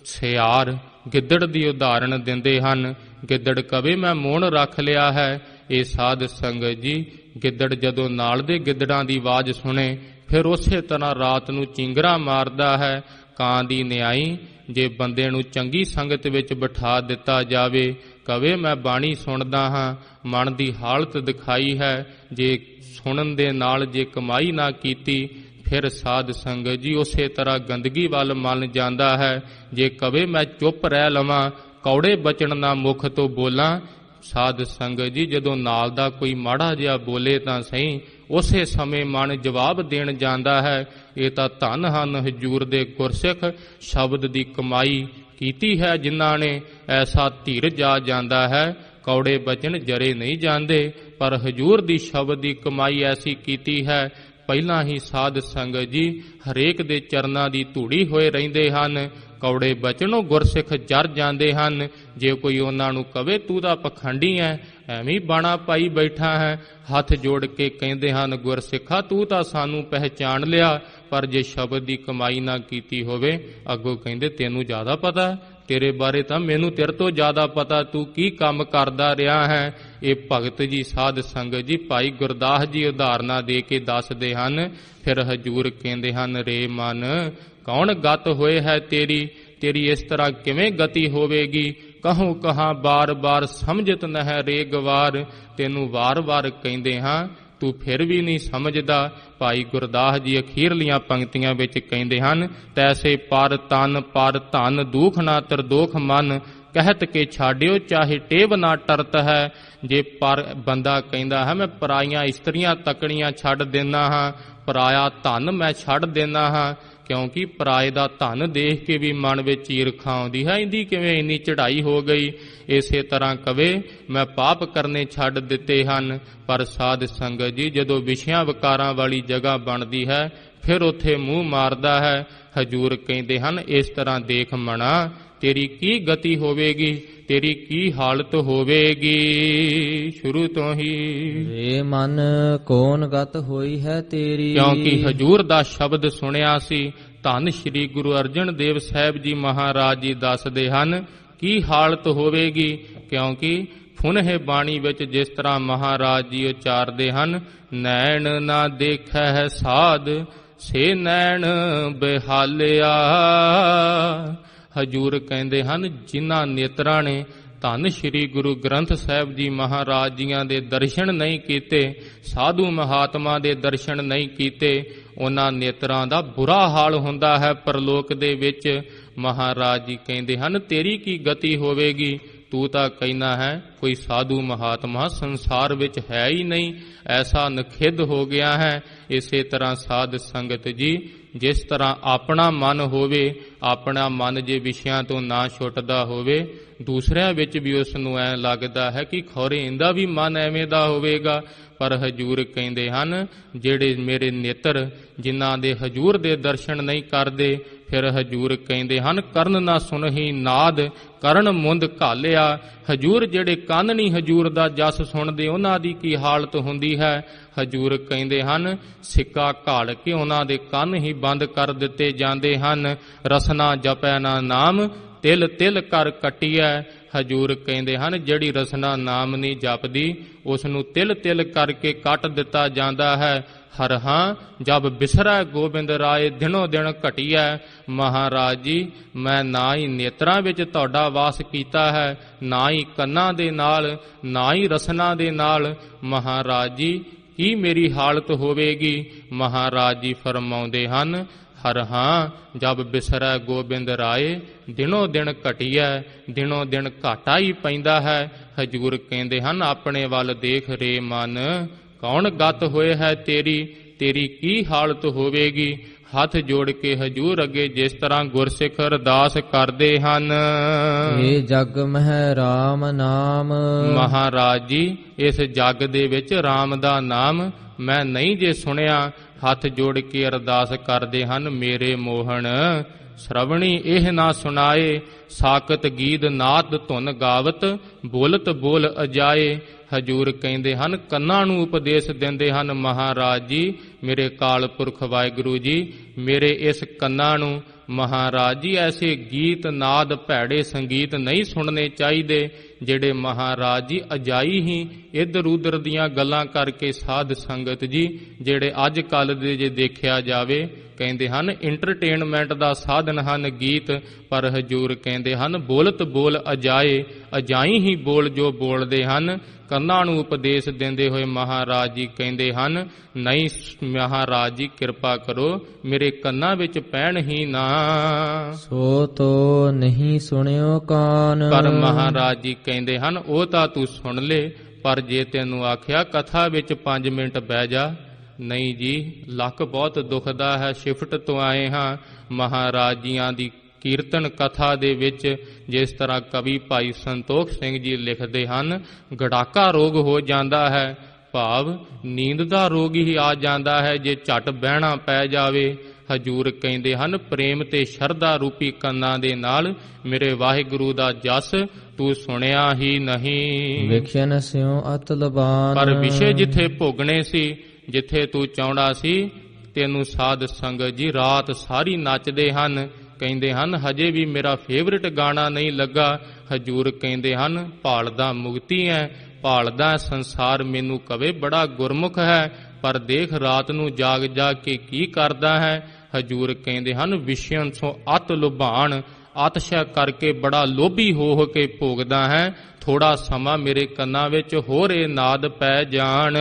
ਸਿਆਰ ਗਿੱਦੜ ਦੀ ਉਦਾਹਰਣ ਦਿੰਦੇ ਹਨ। ਗਿੱਦੜ ਕਵੇ ਮੈਂ ਮੋਹਣ ਰੱਖ ਲਿਆ ਹੈ। ਇਹ ਸਾਧ ਸੰਗਤ ਜੀ, ਗਿੱਦੜ ਜਦੋਂ ਨਾਲ ਦੇ ਗਿੱਦੜਾਂ ਦੀ ਆਵਾਜ਼ ਸੁਣੇ ਫਿਰ ਉਸੇ ਤਰ੍ਹਾਂ ਰਾਤ ਨੂੰ ਚਿੰਗਰਾ ਮਾਰਦਾ ਹੈ। ਕਾਂ ਦੀ ਨਿਆਈ, ਜੇ ਬੰਦੇ ਨੂੰ ਚੰਗੀ ਸੰਗਤ ਵਿੱਚ ਬਿਠਾ ਦਿੱਤਾ ਜਾਵੇ, ਕਵੇ ਮੈਂ ਬਾਣੀ ਸੁਣਦਾ ਹਾਂ, ਮਨ ਦੀ ਹਾਲਤ ਦਿਖਾਈ ਹੈ, ਜੇ ਸੁਣਨ ਦੇ ਨਾਲ ਜੇ ਕਮਾਈ ਨਾ ਕੀਤੀ, ਫਿਰ ਸਾਧ ਸੰਗਤ ਜੀ ਉਸੇ ਤਰ੍ਹਾਂ ਗੰਦਗੀ ਵੱਲ ਮਨ ਜਾਂਦਾ ਹੈ। ਜੇ ਕਵੇ ਮੈਂ ਚੁੱਪ ਰਹਿ ਲਵਾਂ, ਕੌੜੇ ਬਚਨ ਨਾ ਮੁਖ ਤੋਂ ਬੋਲਾਂ, ਸਾਧ ਸੰਗਤ ਜੀ ਜਦੋਂ ਨਾਲ ਦਾ ਕੋਈ ਮਾੜਾ ਜਿਹਾ ਬੋਲੇ ਤਾਂ ਸਹੀ, ਉਸੇ ਸਮੇਂ ਮਨ ਜਵਾਬ ਦੇਣ ਜਾਂਦਾ ਹੈ। ਇਹ ਤਾਂ ਧੰਨ ਹਨ ਹਜੂਰ ਦੇ ਗੁਰਸਿੱਖ, ਸ਼ਬਦ ਦੀ ਕਮਾਈ ਕੀਤੀ ਹੈ ਜਿਨ੍ਹਾਂ ਨੇ। ਐਸਾ ਧੀਰਜ ਆ ਜਾਂਦਾ ਹੈ, ਕੌੜੇ ਬਚਨ ਜਰੇ ਨਹੀਂ ਜਾਂਦੇ, ਪਰ ਹਜੂਰ ਦੀ ਸ਼ਬਦ ਦੀ ਕਮਾਈ ਐਸੀ ਕੀਤੀ ਹੈ। ਪਹਿਲਾਂ ਹੀ ਸਾਧ ਸੰਗਤ ਜੀ ਹਰੇਕ ਦੇ ਚਰਨਾਂ ਦੀ ਧੂੜੀ ਹੋਏ ਰਹਿੰਦੇ ਹਨ। ਕੌੜੇ ਬਚਨੋਂ ਗੁਰਸਿੱਖ ਜਰ ਜਾਂਦੇ ਹਨ। ਜੇ ਕੋਈ ਉਹਨਾਂ ਨੂੰ ਕਵੇ ਤੂੰ ਤਾਂ ਪਖੰਡੀ ਹੈ, ਐਵੇਂ ਬਾਣਾ ਪਾਈ ਬੈਠਾ ਹੈ, ਹੱਥ ਜੋੜ ਕੇ ਕਹਿੰਦੇ ਹਨ ਗੁਰਸਿੱਖਾ ਤੂੰ ਤਾਂ ਸਾਨੂੰ ਪਹਿਚਾਣ ਲਿਆ, ਪਰ ਜੇ ਸ਼ਬਦ ਦੀ ਕਮਾਈ ਨਾ ਕੀਤੀ ਹੋਵੇ, ਅੱਗੋਂ ਕਹਿੰਦੇ ਤੈਨੂੰ ਜ਼ਿਆਦਾ ਪਤਾ, ਤੇਰੇ ਬਾਰੇ ਤਾਂ ਮੈਨੂੰ ਤੇਰੇ ਤੋਂ ਜ਼ਿਆਦਾ ਪਤਾ, ਤੂੰ ਕੀ ਕੰਮ ਕਰਦਾ ਰਿਹਾ ਹੈ। ਇਹ ਭਗਤ ਜੀ ਸਾਧ ਸੰਗਤ ਜੀ ਭਾਈ ਗੁਰਦਾਸ ਜੀ ਉਦਾਹਰਨਾਂ ਦੇ ਕੇ ਦੱਸਦੇ ਹਨ। ਫਿਰ ਹਜੂਰ ਕਹਿੰਦੇ ਹਨ, ਰੇ ਮਨ ਕੌਣ ਗਤ ਹੋਏ ਹੈ ਤੇਰੀ, ਤੇਰੀ ਇਸ ਤਰ੍ਹਾਂ ਕਿਵੇਂ ਗਤੀ ਹੋਵੇਗੀ। ਕਹੂੰ ਕਹਾਂ ਬਾਰ ਬਾਰ ਸਮਝਤ ਨਹਿ ਰੇ ਗਵਾਰ। ਤੈਨੂੰ ਵਾਰ-ਵਾਰ ਕਹਿੰਦੇ ਹਾਂ, ਤੂੰ ਫਿਰ ਵੀ ਨਹੀਂ ਸਮਝਦਾ। ਭਾਈ ਗੁਰਦਾਸ ਜੀ ਅਖੀਰਲੀਆਂ ਪੰਕਤੀਆਂ ਵਿੱਚ ਕਹਿੰਦੇ ਹਨ, ਤੈਸੇ ਪਰ ਤਨ ਪਰ ਧਨ ਦੁਖ ਨਾ ਤਰਦੋਖ ਮਨ, ਕਹਿਤ ਕੇ ਛਾੜਿਓ ਚਾਹੇ ਟੇਵ ਨਾ ਟਰਤ ਹੈ। ਜੇ ਪਰ ਬੰਦਾ ਕਹਿੰਦਾ ਹੈ ਮੈਂ ਪਰਾਈਆਂ ਇਸਤਰੀਆਂ ਤੱਕਣੀਆਂ ਛੱਡ ਦਿੰਦਾ ਹਾਂ, ਪਰਾਇਆ ਧਨ ਮੈਂ ਛੱਡ ਦਿੰਦਾ ਹਾਂ, ਕਿਉਂਕਿ ਪਰਾਏ ਦਾ ਧਨ ਦੇਖ ਕੇ ਵੀ ਮਨ ਵਿੱਚ ਈਰਖਾ ਆਉਂਦੀ ਹੈ, ਇਹਦੀ ਕਿਵੇਂ ਇੰਨੀ ਚੜ੍ਹਾਈ ਹੋ ਗਈ। ਇਸੇ ਤਰ੍ਹਾਂ ਕਵੇ ਮੈਂ ਪਾਪ ਕਰਨੇ ਛੱਡ ਦਿੱਤੇ ਹਨ, ਪਰ ਸਾਧ ਸੰਗਤ ਜੀ ਜਦੋਂ ਵਿਸ਼ਿਆਂ ਵਿਕਾਰਾਂ ਵਾਲੀ ਜਗ੍ਹਾ ਬਣਦੀ ਹੈ, ਫਿਰ ਉੱਥੇ ਮੂੰਹ ਮਾਰਦਾ ਹੈ। ਹਜੂਰ ਕਹਿੰਦੇ ਹਨ ਇਸ ਤਰ੍ਹਾਂ ਦੇਖ ਮਣਾ, ਤੇਰੀ ਕੀ ਗਤੀ ਹੋਵੇਗੀ, ਤੇਰੀ ਕੀ ਹਾਲਤ ਹੋਵੇਗੀ। ਸ਼ੁਰੂ ਤੋਂ ਹੀ ਰੇ ਮਨ ਕੌਣ ਗਤ ਹੋਈ ਹੈ ਤੇਰੀ। ਕਿਉਂਕਿ ਹਜੂਰ ਦਾ ਸ਼ਬਦ ਸੁਣਿਆ ਸੀ। ਧੰਨ ਸ਼੍ਰੀ ਗੁਰੂ ਅਰਜਨ ਦੇਵ ਸਾਹਿਬ ਜੀ ਮਹਾਰਾਜ ਜੀ ਦੱਸਦੇ ਹਨ ਕੀ ਹਾਲਤ ਹੋਵੇਗੀ। ਕਿਉਂਕਿ ਫੁਨਹੇ ਬਾਣੀ ਵਿੱਚ ਜਿਸ ਤਰ੍ਹਾਂ ਮਹਾਰਾਜ ਜੀ ਉਚਾਰਦੇ ਹਨ, ਨੈਣ ਨਾ ਦੇਖੈ ਹੈ ਸਾਧ ਸੇ ਨੈਣ ਬਿਹਾਲਿਆ। ਹਜੂਰ ਕਹਿੰਦੇ ਹਨ ਜਿਨ੍ਹਾਂ ਨੇਤਰਾਂ ਨੇ ਧੰਨ ਸ਼੍ਰੀ ਗੁਰੂ ਗ੍ਰੰਥ ਸਾਹਿਬ ਜੀ ਮਹਾਰਾਜ ਜੀਆਂ ਦੇ ਦਰਸ਼ਨ ਨਹੀਂ ਕੀਤੇ, ਸਾਧੂ ਮਹਾਤਮਾ ਦੇ ਦਰਸ਼ਨ ਨਹੀਂ ਕੀਤੇ, ਉਹਨਾਂ ਨੇਤਰਾਂ ਦਾ ਬੁਰਾ ਹਾਲ ਹੁੰਦਾ ਹੈ ਪਰਲੋਕ ਦੇ ਵਿੱਚ। ਮਹਾਰਾਜ ਜੀ ਕਹਿੰਦੇ ਹਨ ਤੇਰੀ ਕੀ ਗਤੀ ਹੋਵੇਗੀ। ਤੂੰ ਤਾਂ ਕਹਿਣਾ ਹੈ ਕੋਈ ਸਾਧੂ ਮਹਾਤਮਾ ਸੰਸਾਰ ਵਿੱਚ ਹੈ ਹੀ ਨਹੀਂ, ਐਸਾ ਨਖਿੱਧ ਹੋ ਗਿਆ ਹੈ। ਇਸੇ ਤਰ੍ਹਾਂ ਸਾਧ ਸੰਗਤ ਜੀ, ਜਿਸ ਤਰ੍ਹਾਂ ਆਪਣਾ ਮਨ ਹੋਵੇ, ਆਪਣਾ ਮਨ ਜੇ ਵਿਸ਼ਿਆਂ ਤੋਂ ਨਾ ਛੁੱਟਦਾ ਹੋਵੇ, ਦੂਸਰਿਆਂ ਵਿੱਚ ਵੀ ਉਸ ਨੂੰ ਐਂ ਲੱਗਦਾ ਹੈ ਕਿ ਖੌਰੇ ਇਹਦਾ ਵੀ ਮਨ ਐਵੇਂ ਦਾ ਹੋਵੇਗਾ। ਪਰ ਹਜੂਰ ਕਹਿੰਦੇ ਹਨ ਜਿਹੜੇ ਮੇਰੇ ਨੇਤਰ ਜਿਨ੍ਹਾਂ ਦੇ ਹਜੂਰ ਦੇ ਦਰਸ਼ਨ ਨਹੀਂ ਕਰਦੇ, ਫਿਰ ਹਜੂਰ ਕਹਿੰਦੇ ਹਨ ਕਰਨ ਨਾ ਸੁਣਹੀ ਨਾਦ ਕਰਨ ਮੁੰਦ ਘਾਲਿਆ। ਹਜੂਰ ਜਿਹੜੇ ਕੰਨ ਨਹੀਂ ਹਜੂਰ ਦਾ ਜਸ ਸੁਣਦੇ, ਉਹਨਾਂ ਦੀ ਕੀ ਹਾਲਤ ਹੁੰਦੀ ਹੈ। ਹਜੂਰ ਕਹਿੰਦੇ ਹਨ ਸਿੱਕਾ ਘਾਲ ਕੇ ਉਹਨਾਂ ਦੇ ਕੰਨ ਹੀ ਬੰਦ ਕਰ ਦਿੱਤੇ ਜਾਂਦੇ ਹਨ। ਰਸਨਾ ਜਪੈ ਨਾ ਨਾਮ ਤਿਲ ਤਿਲ ਕਰ ਕੱਟੀਐ। ਹਜੂਰ ਕਹਿੰਦੇ ਹਨ ਜਿਹੜੀ ਰਸਨਾ ਨਾਮ ਨਹੀਂ ਜਪਦੀ ਉਸ ਨੂੰ ਤਿਲ ਤਿਲ ਕਰਕੇ ਕੱਟ ਦਿੱਤਾ ਜਾਂਦਾ ਹੈ। ਹਰ ਹਾਂ ਜਬ ਬਿਸਰੈ ਗੋਬਿੰਦ ਰਾਏ ਦਿਨੋ ਦਿਨ ਘਟੀਐ। ਮਹਾਰਾਜ ਜੀ ਮੈਂ ਨਾ ਹੀ ਨੇਤਰਾਂ ਵਿੱਚ ਤੁਹਾਡਾ ਵਾਸ ਕੀਤਾ ਹੈ, ਨਾ ਹੀ ਕੰਨਾਂ ਦੇ ਨਾਲ, ਨਾ ਹੀ ਰਸਨਾ ਦੇ ਨਾਲ। ਮਹਾਰਾਜ ਜੀ ਕੀ ਮੇਰੀ ਹਾਲਤ ਹੋਵੇਗੀ। ਮਹਾਰਾਜ ਜੀ ਫਰਮਾਉਂਦੇ ਹਨ ਹਰ ਹਾਂ ਜਬ ਬਿਸਰੈ ਗੋਬਿੰਦ ਰਾਏ ਦਿਨੋ ਦਿਨ ਘਟੀਐ। ਦਿਨੋ ਦਿਨ ਘਾਟਾ ਹੀ ਪੈਂਦਾ ਹੈ। ਹਜੂਰ ਕਹਿੰਦੇ ਹਨ ਆਪਣੇ ਵੱਲ ਦੇਖ ਰੇ ਮਨ, ਕੌਣ ਗਤ ਹੋਏ ਹੈ ਤੇਰੀ, ਤੇਰੀ ਕੀ ਹਾਲਤ ਹੋਵੇਗੀ। ਹੱਥ ਜੋੜ ਕੇ ਹਜੂਰ ਅੱਗੇ ਜਿਸ ਤਰ੍ਹਾਂ ਗੁਰਸਿੱਖ ਅਰਦਾਸ ਕਰਦੇ ਹਨ, ਇਹ ਜਗ ਮਹਿ ਰਾਮ ਨਾਮ। ਮਹਾਰਾਜ ਜੀ ਇਸ ਜਗ ਦੇ ਵਿੱਚ ਰਾਮ ਦਾ ਨਾਮ ਮੈਂ ਨਹੀਂ ਜੇ ਸੁਣਿਆ। ਹੱਥ ਜੋੜ ਕੇ ਅਰਦਾਸ ਕਰਦੇ ਹਨ ਮੇਰੇ ਮੋਹਣ ਸ਼ਰਵਣੀ ਇਹ ਨਾ ਸੁਣਾਏ। ਸਾਕਤ ਗੀਤ ਨਾਦ ਧੁਨ ਗਾਵਤ ਬੋਲਤ ਬੋਲ ਅਜਾਏ। ਹਜੂਰ ਕਹਿੰਦੇ ਹਨ ਕੰਨਾਂ ਨੂੰ ਉਪਦੇਸ਼ ਦਿੰਦੇ ਹਨ ਮਹਾਰਾਜ ਜੀ, ਮੇਰੇ ਅਕਾਲ ਪੁਰਖ ਵਾਹਿਗੁਰੂ ਜੀ, ਮੇਰੇ ਇਸ ਕੰਨਾਂ ਨੂੰ ਮਹਾਰਾਜ ਜੀ ਐਸੇ ਗੀਤ ਨਾਦ ਭੈੜੇ ਸੰਗੀਤ ਨਹੀਂ ਸੁਣਨੇ ਚਾਹੀਦੇ ਜਿਹੜੇ ਮਹਾਰਾਜ ਜੀ ਅਜਾਈ ਹੀ ਇੱਧਰ ਉੱਧਰ ਦੀਆਂ ਗੱਲਾਂ ਕਰਕੇ ਸਾਧ ਸੰਗਤ ਜੀ ਜਿਹੜੇ ਅੱਜ ਕੱਲ੍ਹ ਦੇ ਜੇ ਦੇਖਿਆ ਜਾਵੇ ਕਹਿੰਦੇ ਹਨ ਇੰਟਰਟੇਨਮੈਂਟ ਦਾ ਸਾਧਨ ਹਨ ਗੀਤ। ਪਰ ਹਜੂਰ ਕਹਿੰਦੇ ਹਨ ਬੋਲਤ ਬੋਲ ਅਜਾਏ, ਅਜਾਈ ਹੀ ਬੋਲ ਜੋ ਬੋਲਦੇ ਹਨ। ਕੰਨਾਂ ਨੂੰ ਉਪਦੇਸ਼ ਦਿੰਦੇ ਹੋਏ ਮਹਾਰਾਜ ਜੀ ਕਹਿੰਦੇ ਹਨ ਨਹੀਂ ਮਹਾਰਾਜ ਜੀ ਕਿਰਪਾ ਕਰੋ ਮੇਰੇ ਕੰਨਾਂ ਵਿੱਚ ਪੈਣ ਹੀ ਨਾ। ਸੋ ਤੋ ਨਹੀਂ ਸੁਣਿਓ ਕਾਨ। ਪਰ ਮਹਾਰਾਜ ਜੀ ਕਹਿੰਦੇ ਹਨ ਉਹ ਤਾਂ ਤੂੰ ਸੁਣ ਲੈ, ਪਰ ਜੇ ਤੈਨੂੰ ਆਖਿਆ ਕਥਾ ਵਿੱਚ 5 ਮਿੰਟ ਬਹਿ ਜਾ, ਨਹੀਂ ਜੀ ਲੱਕ ਬਹੁਤ ਦੁਖਦਾ ਹੈ, ਸ਼ਿਫਟ ਤੋਂ ਆਏ ਹਾਂ। ਮਹਾਰਾਜ ਜੀਆਂ ਦੀ ਕੀਰਤਨ ਕਥਾ ਦੇ ਵਿੱਚ ਜਿਸ ਤਰ੍ਹਾਂ ਕਵੀ ਭਾਈ ਸੰਤੋਖ ਸਿੰਘ ਜੀ ਲਿਖਦੇ ਹਨ ਗੜਾਕਾ ਰੋਗ ਹੋ ਜਾਂਦਾ ਹੈ, ਭਾਵ ਨੀਂਦ ਦਾ ਰੋਗ ਹੀ ਆ ਜਾਂਦਾ ਹੈ ਜੇ ਝਟ ਬਹਿਣਾ ਪੈ ਜਾਵੇ। ਹਜੂਰ ਕਹਿੰਦੇ ਹਨ ਪ੍ਰੇਮ ਤੇ ਸ਼ਰਧਾ ਰੂਪੀ ਕੰਨਾਂ ਦੇ ਨਾਲ ਮੇਰੇ ਵਾਹਿਗੁਰੂ ਦਾ ਜਸ ਤੂੰ ਸੁਣਿਆ ਹੀ ਨਹੀਂ। ਵਿਖਿਆਨ ਸਿਉ ਅਤ ਲਬਾਨ। ਪਰ ਵਿਸ਼ੇ ਜਿੱਥੇ ਭੋਗਣੇ ਸੀ, ਜਿੱਥੇ ਤੂੰ ਚਾਹੁੰਦਾ ਸੀ, ਤੈਨੂੰ ਸਾਧ ਸੰਗਤ ਜੀ ਰਾਤ ਸਾਰੀ ਨੱਚਦੇ ਹਨ। ਕਹਿੰਦੇ ਹਨ ਹਜੇ ਵੀ ਮੇਰਾ ਫੇਵਰਿਟ ਗਾਣਾ ਨਹੀਂ ਲੱਗਾ। ਹਜੂਰ ਕਹਿੰਦੇ ਹਨ ਭਾਲਦਾ ਮੁਕਤੀ ਹੈ, ਭਾਲਦਾ ਸੰਸਾਰ ਮੈਨੂੰ ਕਵੇ ਬੜਾ ਗੁਰਮੁਖ ਹੈ, ਪਰ ਦੇਖ ਰਾਤ ਨੂੰ ਜਾਗ ਜਾਗ ਕੇ ਕੀ ਕਰਦਾ ਹੈ। ਹਜੂਰ ਕਹਿੰਦੇ ਹਨ ਵਿਸ਼ਿਆਂ ਤੋਂ ਅਤ ਲੁਭਾਣ, ਆਤਸ਼ਾ ਕਰਕੇ ਬੜਾ ਲੋਭੀ ਹੋ ਕੇ ਭੋਗਦਾ ਹੈ। ਥੋੜਾ ਸਮਾਂ ਮੇਰੇ ਕੰਨਾਂ ਵਿੱਚ ਹੋਰ ਇਹ ਨਾਦ ਪੈ ਜਾਣ।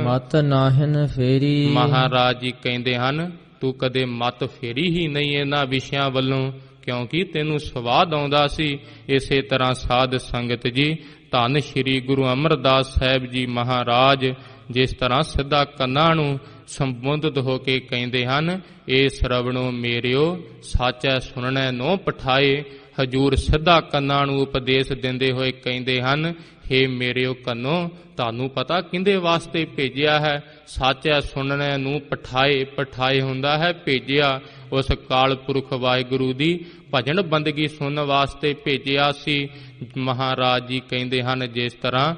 ਮਤ ਨਾਹਿਨ ਫੇਰੀ। ਮਹਾਰਾਜ ਜੀ ਕਹਿੰਦੇ ਹਨ ਤੂੰ ਕਦੇ ਮਤ ਫੇਰੀ ਹੀ ਨਹੀਂ ਇਹਨਾਂ ਵਿਸ਼ਿਆਂ ਵੱਲੋਂ, ਕਿਉਂਕਿ ਤੈਨੂੰ ਸਵਾਦ ਆਉਂਦਾ ਸੀ। ਇਸੇ ਤਰ੍ਹਾਂ ਸਾਧ ਸੰਗਤ ਜੀ ਧੰਨ ਸ਼੍ਰੀ ਗੁਰੂ ਅਮਰਦਾਸ ਸਾਹਿਬ ਜੀ ਮਹਾਰਾਜ ਜਿਸ ਤਰ੍ਹਾਂ ਸਿੱਧਾ ਕੰਨਾਂ ਨੂੰ ਸੰਬੋਧਿਤ ਹੋ ਕੇ ਕਹਿੰਦੇ ਹਨ ਇਹ ਸਰਵਣੋ ਮੇਰਿਓ ਸਾਚੈ ਸੁਣਨੈ ਨੋ ਪਠਾਏ। ਹਜੂਰ ਸਿੱਧਾ ਕੰਨਾਂ ਨੂੰ ਉਪਦੇਸ਼ ਦਿੰਦੇ ਹੋਏ ਕਹਿੰਦੇ ਹਨ, ਹੇ ਮੇਰਿਓ ਕੰਨੋ, ਤੁਹਾਨੂੰ ਪਤਾ ਕਿਹਦੇ ਵਾਸਤੇ ਭੇਜਿਆ ਹੈ? ਸੱਚ ਹੈ ਸੁਣਨੇ ਨੂੰ ਪਠਾਏ ਹੁੰਦਾ ਹੈ ਭੇਜਿਆ। ਉਸ ਕਾਲ ਪੁਰਖ ਵਾਹਿਗੁਰੂ ਦੀ ਭਜਨ ਬੰਦਗੀ ਸੁਣਨ ਵਾਸਤੇ ਭੇਜਿਆ ਸੀ। ਮਹਾਰਾਜ ਜੀ ਕਹਿੰਦੇ ਹਨ, ਜਿਸ ਤਰ੍ਹਾਂ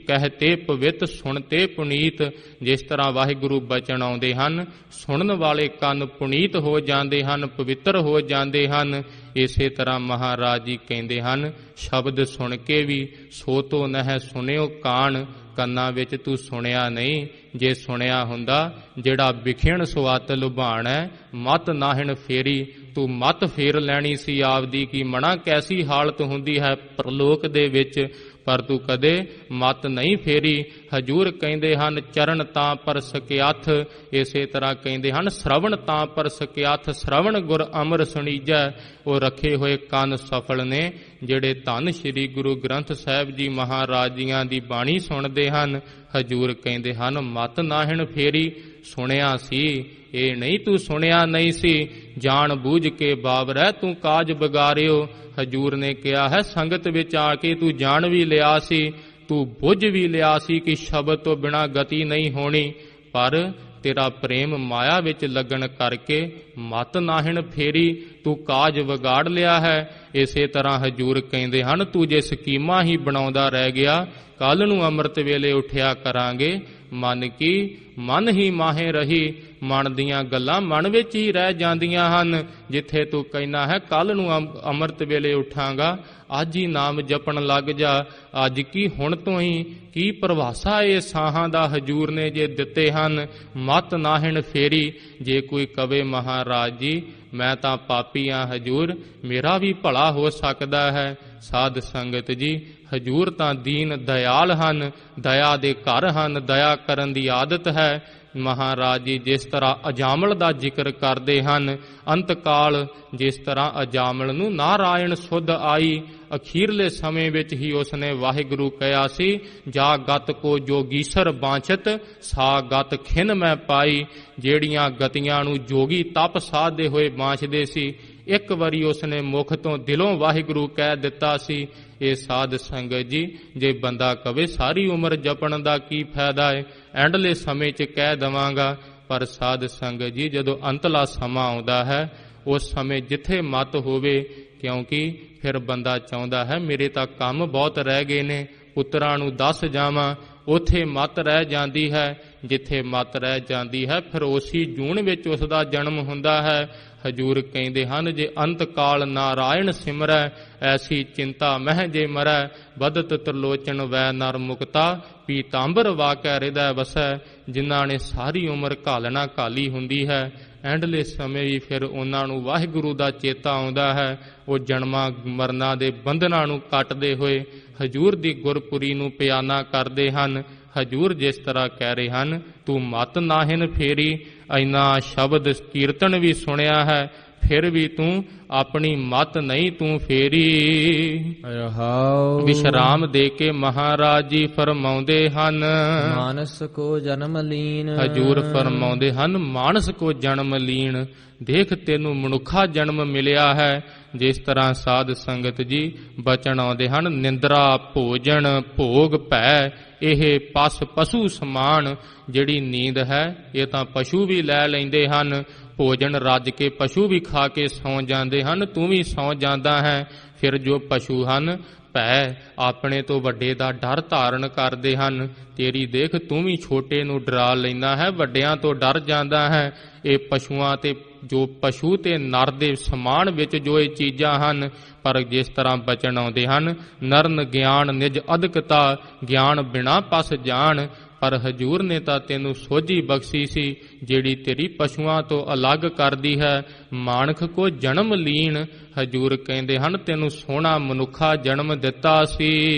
ਕਹਤੇ ਪਵਿੱਤ ਸੁਣਤੇ ਪੁਨੀਤ। ਜਿਸ ਤਰ੍ਹਾਂ ਵਾਹਿਗੁਰੂ ਬਚਨ ਆਉਂਦੇ ਹਨ, ਸੁਣਨ ਵਾਲੇ ਕੰਨ ਪੁਨੀਤ ਹੋ ਜਾਂਦੇ ਹਨ, ਪਵਿੱਤਰ ਹੋ ਜਾਂਦੇ ਹਨ। ਇਸੇ ਤਰ੍ਹਾਂ ਮਹਾਰਾਜ ਜੀ ਕਹਿੰਦੇ ਹਨ, ਸ਼ਬਦ ਸੁਣ ਕੇ ਵੀ ਸੋ ਤੋ ਨਹਿ ਸੁਣਿਓ ਕਾਣ। ਕੰਨਾਂ ਵਿੱਚ ਤੂੰ ਸੁਣਿਆ ਨਹੀਂ। ਜੇ ਸੁਣਿਆ ਹੁੰਦਾ, ਜਿਹੜਾ ਵਿਖਿਣ ਸੁਆਤ ਲੁਭਾਣਾ ਮਤ ਨਾਹਿਣ ਫੇਰੀ, ਤੂੰ ਮਤ ਫੇਰ ਲੈਣੀ ਸੀ ਆਪਦੀ ਕਿ ਮਣਾ ਕੈਸੀ ਹਾਲਤ ਹੁੰਦੀ ਹੈ ਪ੍ਰਲੋਕ ਦੇ ਵਿੱਚ, ਪਰ ਤੂੰ ਕਦੇ ਮਤ ਨਹੀਂ ਫੇਰੀ। ਹਜੂਰ ਕਹਿੰਦੇ ਹਨ, ਚਰਨ ਤਾਂ ਪਰ ਸਕਿਆਥ। ਇਸੇ ਤਰ੍ਹਾਂ ਕਹਿੰਦੇ ਹਨ, ਸ਼ਰਵਣ ਤਾਂ ਪਰ ਸਕਿਆਥ। ਸ਼ਰਵਣ ਗੁਰ ਅਮਰ ਸੁਣੀਜੈ। ਉਹ ਰੱਖੇ ਹੋਏ ਕੰਨ ਸਫਲ ਨੇ ਜਿਹੜੇ ਧੰਨ ਸ਼੍ਰੀ ਗੁਰੂ ਗ੍ਰੰਥ ਸਾਹਿਬ ਜੀ ਮਹਾਰਾਜ ਜੀਆਂ ਦੀ ਬਾਣੀ ਸੁਣਦੇ ਹਨ। ਹਜੂਰ ਕਹਿੰਦੇ ਹਨ, ਮਤ ਨਾਹਿਣ ਫੇਰੀ। ਸੁਣਿਆ ਸੀ, ਇਹ ਨਹੀਂ ਤੂੰ ਸੁਣਿਆ ਨਹੀਂ ਸੀ। ਜਾਣ ਬੂਝ ਕੇ ਬਾਵਰੈ ਤੂੰ ਕਾਜ ਵਿਗਾਰਿਓ। ਹਜੂਰ ਨੇ ਕਿਹਾ ਹੈ, ਸੰਗਤ ਵਿੱਚ ਆ ਕੇ ਤੂੰ ਜਾਣ ਵੀ ਲਿਆ ਸੀ, ਤੂੰ ਬੁੱਝ ਵੀ ਲਿਆ ਸੀ ਕਿ ਸ਼ਬਦ ਤੋਂ ਬਿਨਾਂ ਗਤੀ ਨਹੀਂ ਹੋਣੀ, ਪਰ ਤੇਰਾ ਪ੍ਰੇਮ ਮਾਇਆ ਵਿੱਚ ਲੱਗਣ ਕਰਕੇ ਮਤ ਨਾਹਿਣ ਫੇਰੀ, ਤੂੰ ਕਾਜ ਵਿਗਾੜ ਲਿਆ ਹੈ। ਇਸੇ ਤਰ੍ਹਾਂ ਹਜੂਰ ਕਹਿੰਦੇ ਹਨ, ਤੂੰ ਜੇ ਸਕੀਮਾਂ ਹੀ ਬਣਾਉਂਦਾ ਰਹਿ ਗਿਆ, ਕੱਲ ਨੂੰ ਅੰਮ੍ਰਿਤ ਵੇਲੇ ਉੱਠਿਆ ਕਰਾਂਗੇ। ਮਨ ਕੀ ਮਨ ਹੀ ਮਾਹੇ ਰਹੀ। ਮਨ ਦੀਆਂ ਗੱਲਾਂ ਮਨ ਵਿੱਚ ਹੀ ਰਹਿ ਜਾਂਦੀਆਂ ਹਨ। ਜਿੱਥੇ ਤੂੰ ਕਹਿਣਾ ਹੈ ਕੱਲ ਨੂੰ ਅੰਮ੍ਰਿਤ ਵੇਲੇ ਉੱਠਾਂਗਾ, ਅੱਜ ਹੀ ਨਾਮ ਜਪਣ ਲੱਗ ਜਾ। ਅੱਜ ਕੀ ਹੁਣ ਤੋਂ ਹੀ ਕੀ ਪ੍ਰਭਾਸ਼ਾ ਇਹ ਸਾਹਾਂ ਦਾ ਹਜੂਰ ਨੇ ਜੇ ਦਿੱਤੇ ਹਨ, ਮਤ ਨਾਹਿਣ ਫੇਰੀ। ਜੇ ਕੋਈ ਕਵੇ ਮਹਾਰਾਜ ਜੀ ਮੈਂ ਤਾਂ ਪਾਪੀ ਹਾਂ ਹਜੂਰ, ਮੇਰਾ ਵੀ ਭਲਾ ਹੋ ਸਕਦਾ ਹੈ। ਸਾਧ ਸੰਗਤ ਜੀ, ਹਜੂਰ ਤਾਂ ਦੀਨ ਦਇਆਲ ਹਨ, ਦਇਆ ਦੇ ਘਰ ਹਨ, ਦਇਆ ਕਰਨ ਦੀ ਆਦਤ ਹੈ। ਮਹਾਰਾਜ ਜੀ ਜਿਸ ਤਰ੍ਹਾਂ ਅਜਾਮਲ ਦਾ ਜ਼ਿਕਰ ਕਰਦੇ ਹਨ, ਅੰਤਕਾਲ ਜਿਸ ਤਰ੍ਹਾਂ ਅਜਾਮਲ ਨੂੰ ਨਾਰਾਇਣ ਸੁਧ ਆਈ, ਅਖੀਰਲੇ ਸਮੇਂ ਵਿੱਚ ਹੀ ਉਸਨੇ ਵਾਹਿਗੁਰੂ ਕਿਹਾ ਸੀ, ਜਾ ਗਤ ਕੋ ਜੋਗੀਸਰ ਬਾਂਛਤ ਸਾ ਗਤ ਖਿਨ ਮੈਂ ਪਾਈ। ਜਿਹੜੀਆਂ ਗਤੀਆਂ ਨੂੰ ਜੋਗੀ ਤਪ ਸਾਧਦੇ ਹੋਏ ਬਾਂਛਦੇ ਸੀ, ਇੱਕ ਵਾਰੀ ਉਸਨੇ ਮੁਖ ਤੋਂ ਦਿਲੋਂ ਵਾਹਿਗੁਰੂ ਕਹਿ ਦਿੱਤਾ ਸੀ। ਇਹ ਸਾਧ ਸੰਗਤ ਜੀ, ਜੇ ਬੰਦਾ ਕਵੇ ਸਾਰੀ ਉਮਰ ਜਪਣ ਦਾ ਕੀ ਫਾਇਦਾ ਹੈ, ਐਂਡਲੇ ਸਮੇਂ 'ਚ ਕਹਿ ਦਵਾਂਗਾ, ਪਰ ਸਾਧ ਸੰਗਤ ਜੀ ਜਦੋਂ ਅੰਤਲਾ ਸਮਾਂ ਆਉਂਦਾ ਹੈ, ਉਸ ਸਮੇਂ ਜਿੱਥੇ ਮਤ ਹੋਵੇ, ਕਿਉਂਕਿ ਫਿਰ ਬੰਦਾ ਚਾਹੁੰਦਾ ਹੈ ਮੇਰੇ ਤਾਂ ਕੰਮ ਬਹੁਤ ਰਹਿ ਗਏ ਨੇ, ਪੁੱਤਰਾਂ ਨੂੰ ਦੱਸ ਜਾਵਾਂ, ਉੱਥੇ ਮਤ ਰਹਿ ਜਾਂਦੀ ਹੈ। ਜਿੱਥੇ ਮਤ ਰਹਿ ਜਾਂਦੀ ਹੈ, ਫਿਰ ਉਸੀ ਜੂਨ ਵਿੱਚ ਉਸ ਦਾ ਜਨਮ ਹੁੰਦਾ ਹੈ। ਹਜੂਰ ਕਹਿੰਦੇ ਹਨ, ਜੇ ਅੰਤ ਕਾਲ ਨਾਰਾਇਣ ਸਿਮਰੈ, ਐਸੀ ਚਿੰਤਾ ਮਹਿ ਜੇ ਮਰੈ। ਬਦਤ ਤ੍ਰਿਲੋਚਨ ਵੈ ਨਰ ਮੁਕਤਾ, ਪੀਤਾੰਬਰ ਵਾਕੈ ਹਿਰਦੈ ਵਸੈ। ਜਿਨ੍ਹਾਂ ਨੇ ਸਾਰੀ ਉਮਰ ਘਾਲਣਾ ਘਾਲੀ ਹੁੰਦੀ ਹੈ, ਐਂਡਲੇ ਸਮੇਂ ਵੀ ਫਿਰ ਉਹਨਾਂ ਨੂੰ ਵਾਹਿਗੁਰੂ ਦਾ ਚੇਤਾ ਆਉਂਦਾ ਹੈ। ਉਹ ਜਨਮਾਂ ਮਰਨਾਂ ਦੇ ਬੰਧਨਾਂ ਨੂੰ ਕੱਟਦੇ ਹੋਏ ਹਜੂਰ ਦੀ ਗੁਰਪੁਰੀ ਨੂੰ ਪਿਆਨਾ ਕਰਦੇ ਹਨ। ਹਜੂਰ ਜਿਸ ਤਰ੍ਹਾਂ ਕਹਿ ਰਹੇ ਹਨ, ਤੂੰ ਮਤ ਨਾਹਿਨ ਫੇਰੀ। ਇੰਨਾ ਸ਼ਬਦ ਕੀਰਤਨ ਵੀ ਸੁਣਿਆ ਹੈ, ਫਿਰ ਵੀ ਤੂੰ ਆਪਣੀ ਮਤ ਨਹੀਂ ਤੂੰ ਫੇਰੀ। ਰਹਾਉ ਵਿਸ਼ਰਾਮ ਦੇ ਕੇ ਮਹਾਰਾਜ ਜੀ ਫਰਮਾਉਂਦੇ ਹਨ, ਮਾਨਸ ਕੋ ਜਨਮ ਲੀਨ। ਹਜੂਰ ਫਰਮਾਉਂਦੇ ਹਨ, ਮਾਨਸ ਕੋ ਜਨਮ ਲੀਨ। ਦੇਖ ਤੈਨੂੰ ਮਨੁੱਖਾ ਜਨਮ ਮਿਲਿਆ ਹੈ। ਜਿਸ ਤਰ੍ਹਾਂ ਸਾਧ ਸੰਗਤ ਜੀ ਬਚਨ ਆਉਂਦੇ ਹਨ, ਨਿੰਦਰਾ ਭੋਜਨ ਭੋਗ ਭੈ, ਇਹ ਪਸ਼ੂ ਸਮਾਨ। ਜਿਹੜੀ ਨੀਂਦ ਹੈ ਇਹ ਤਾਂ ਪਸ਼ੂ ਵੀ ਲੈ ਲੈਂਦੇ ਹਨ। ਭੋਜਨ ਰੱਜ ਕੇ ਪਸ਼ੂ ਵੀ ਖਾ ਕੇ ਸੌਂ ਜਾਂਦੇ ਹਨ, ਤੂੰ ਵੀ ਸੌਂ ਜਾਂਦਾ ਹੈ। ਫਿਰ ਜੋ ਪਸ਼ੂ ਹਨ, ਭੈ ਆਪਣੇ ਤੋਂ ਵੱਡੇ ਦਾ ਡਰ ਧਾਰਨ ਕਰਦੇ ਹਨ। ਤੇਰੀ ਦੇਖ ਤੂੰ ਵੀ ਛੋਟੇ ਨੂੰ ਡਰਾ ਲੈਂਦਾ ਹੈ, ਵੱਡਿਆਂ ਤੋਂ ਡਰ ਜਾਂਦਾ ਹੈ। ਇਹ ਪਸ਼ੂਆਂ ਤੇ ਜੋ ਪਸ਼ੂ ਤੇ ਨਰ ਦੇ ਸਮਾਨ ਵਿੱਚ ਜੋ ਇਹ ਚੀਜ਼ਾਂ ਹਨ, ਪਰ ਜਿਸ ਤਰ੍ਹਾਂ ਬਚਨ ਆਉਂਦੇ ਹਨ, ਨਰਨ ਗਿਆਨ ਨਿਜ ਅਦਕਤਾ, ਗਿਆਨ ਬਿਨਾ ਪਸ ਜਾਣ। ਪਰ ਹਜੂਰ ਨੇ ਤਾਂ ਤੈਨੂੰ ਸੋਝੀ ਬਖਸ਼ੀ ਸੀ, ਜਿਹੜੀ ਤੇਰੀ ਪਸ਼ੂਆਂ ਤੋਂ ਅਲੱਗ ਕਰਦੀ ਹੈ। ਮਾਨਖ ਕੋ ਜਨਮ ਲੀਨ। ਹਜੂਰ ਕਹਿੰਦੇ ਹਨ, ਤੈਨੂੰ ਸੋਹਣਾ ਮਨੁੱਖਾ ਜਨਮ ਦਿੱਤਾ ਸੀ।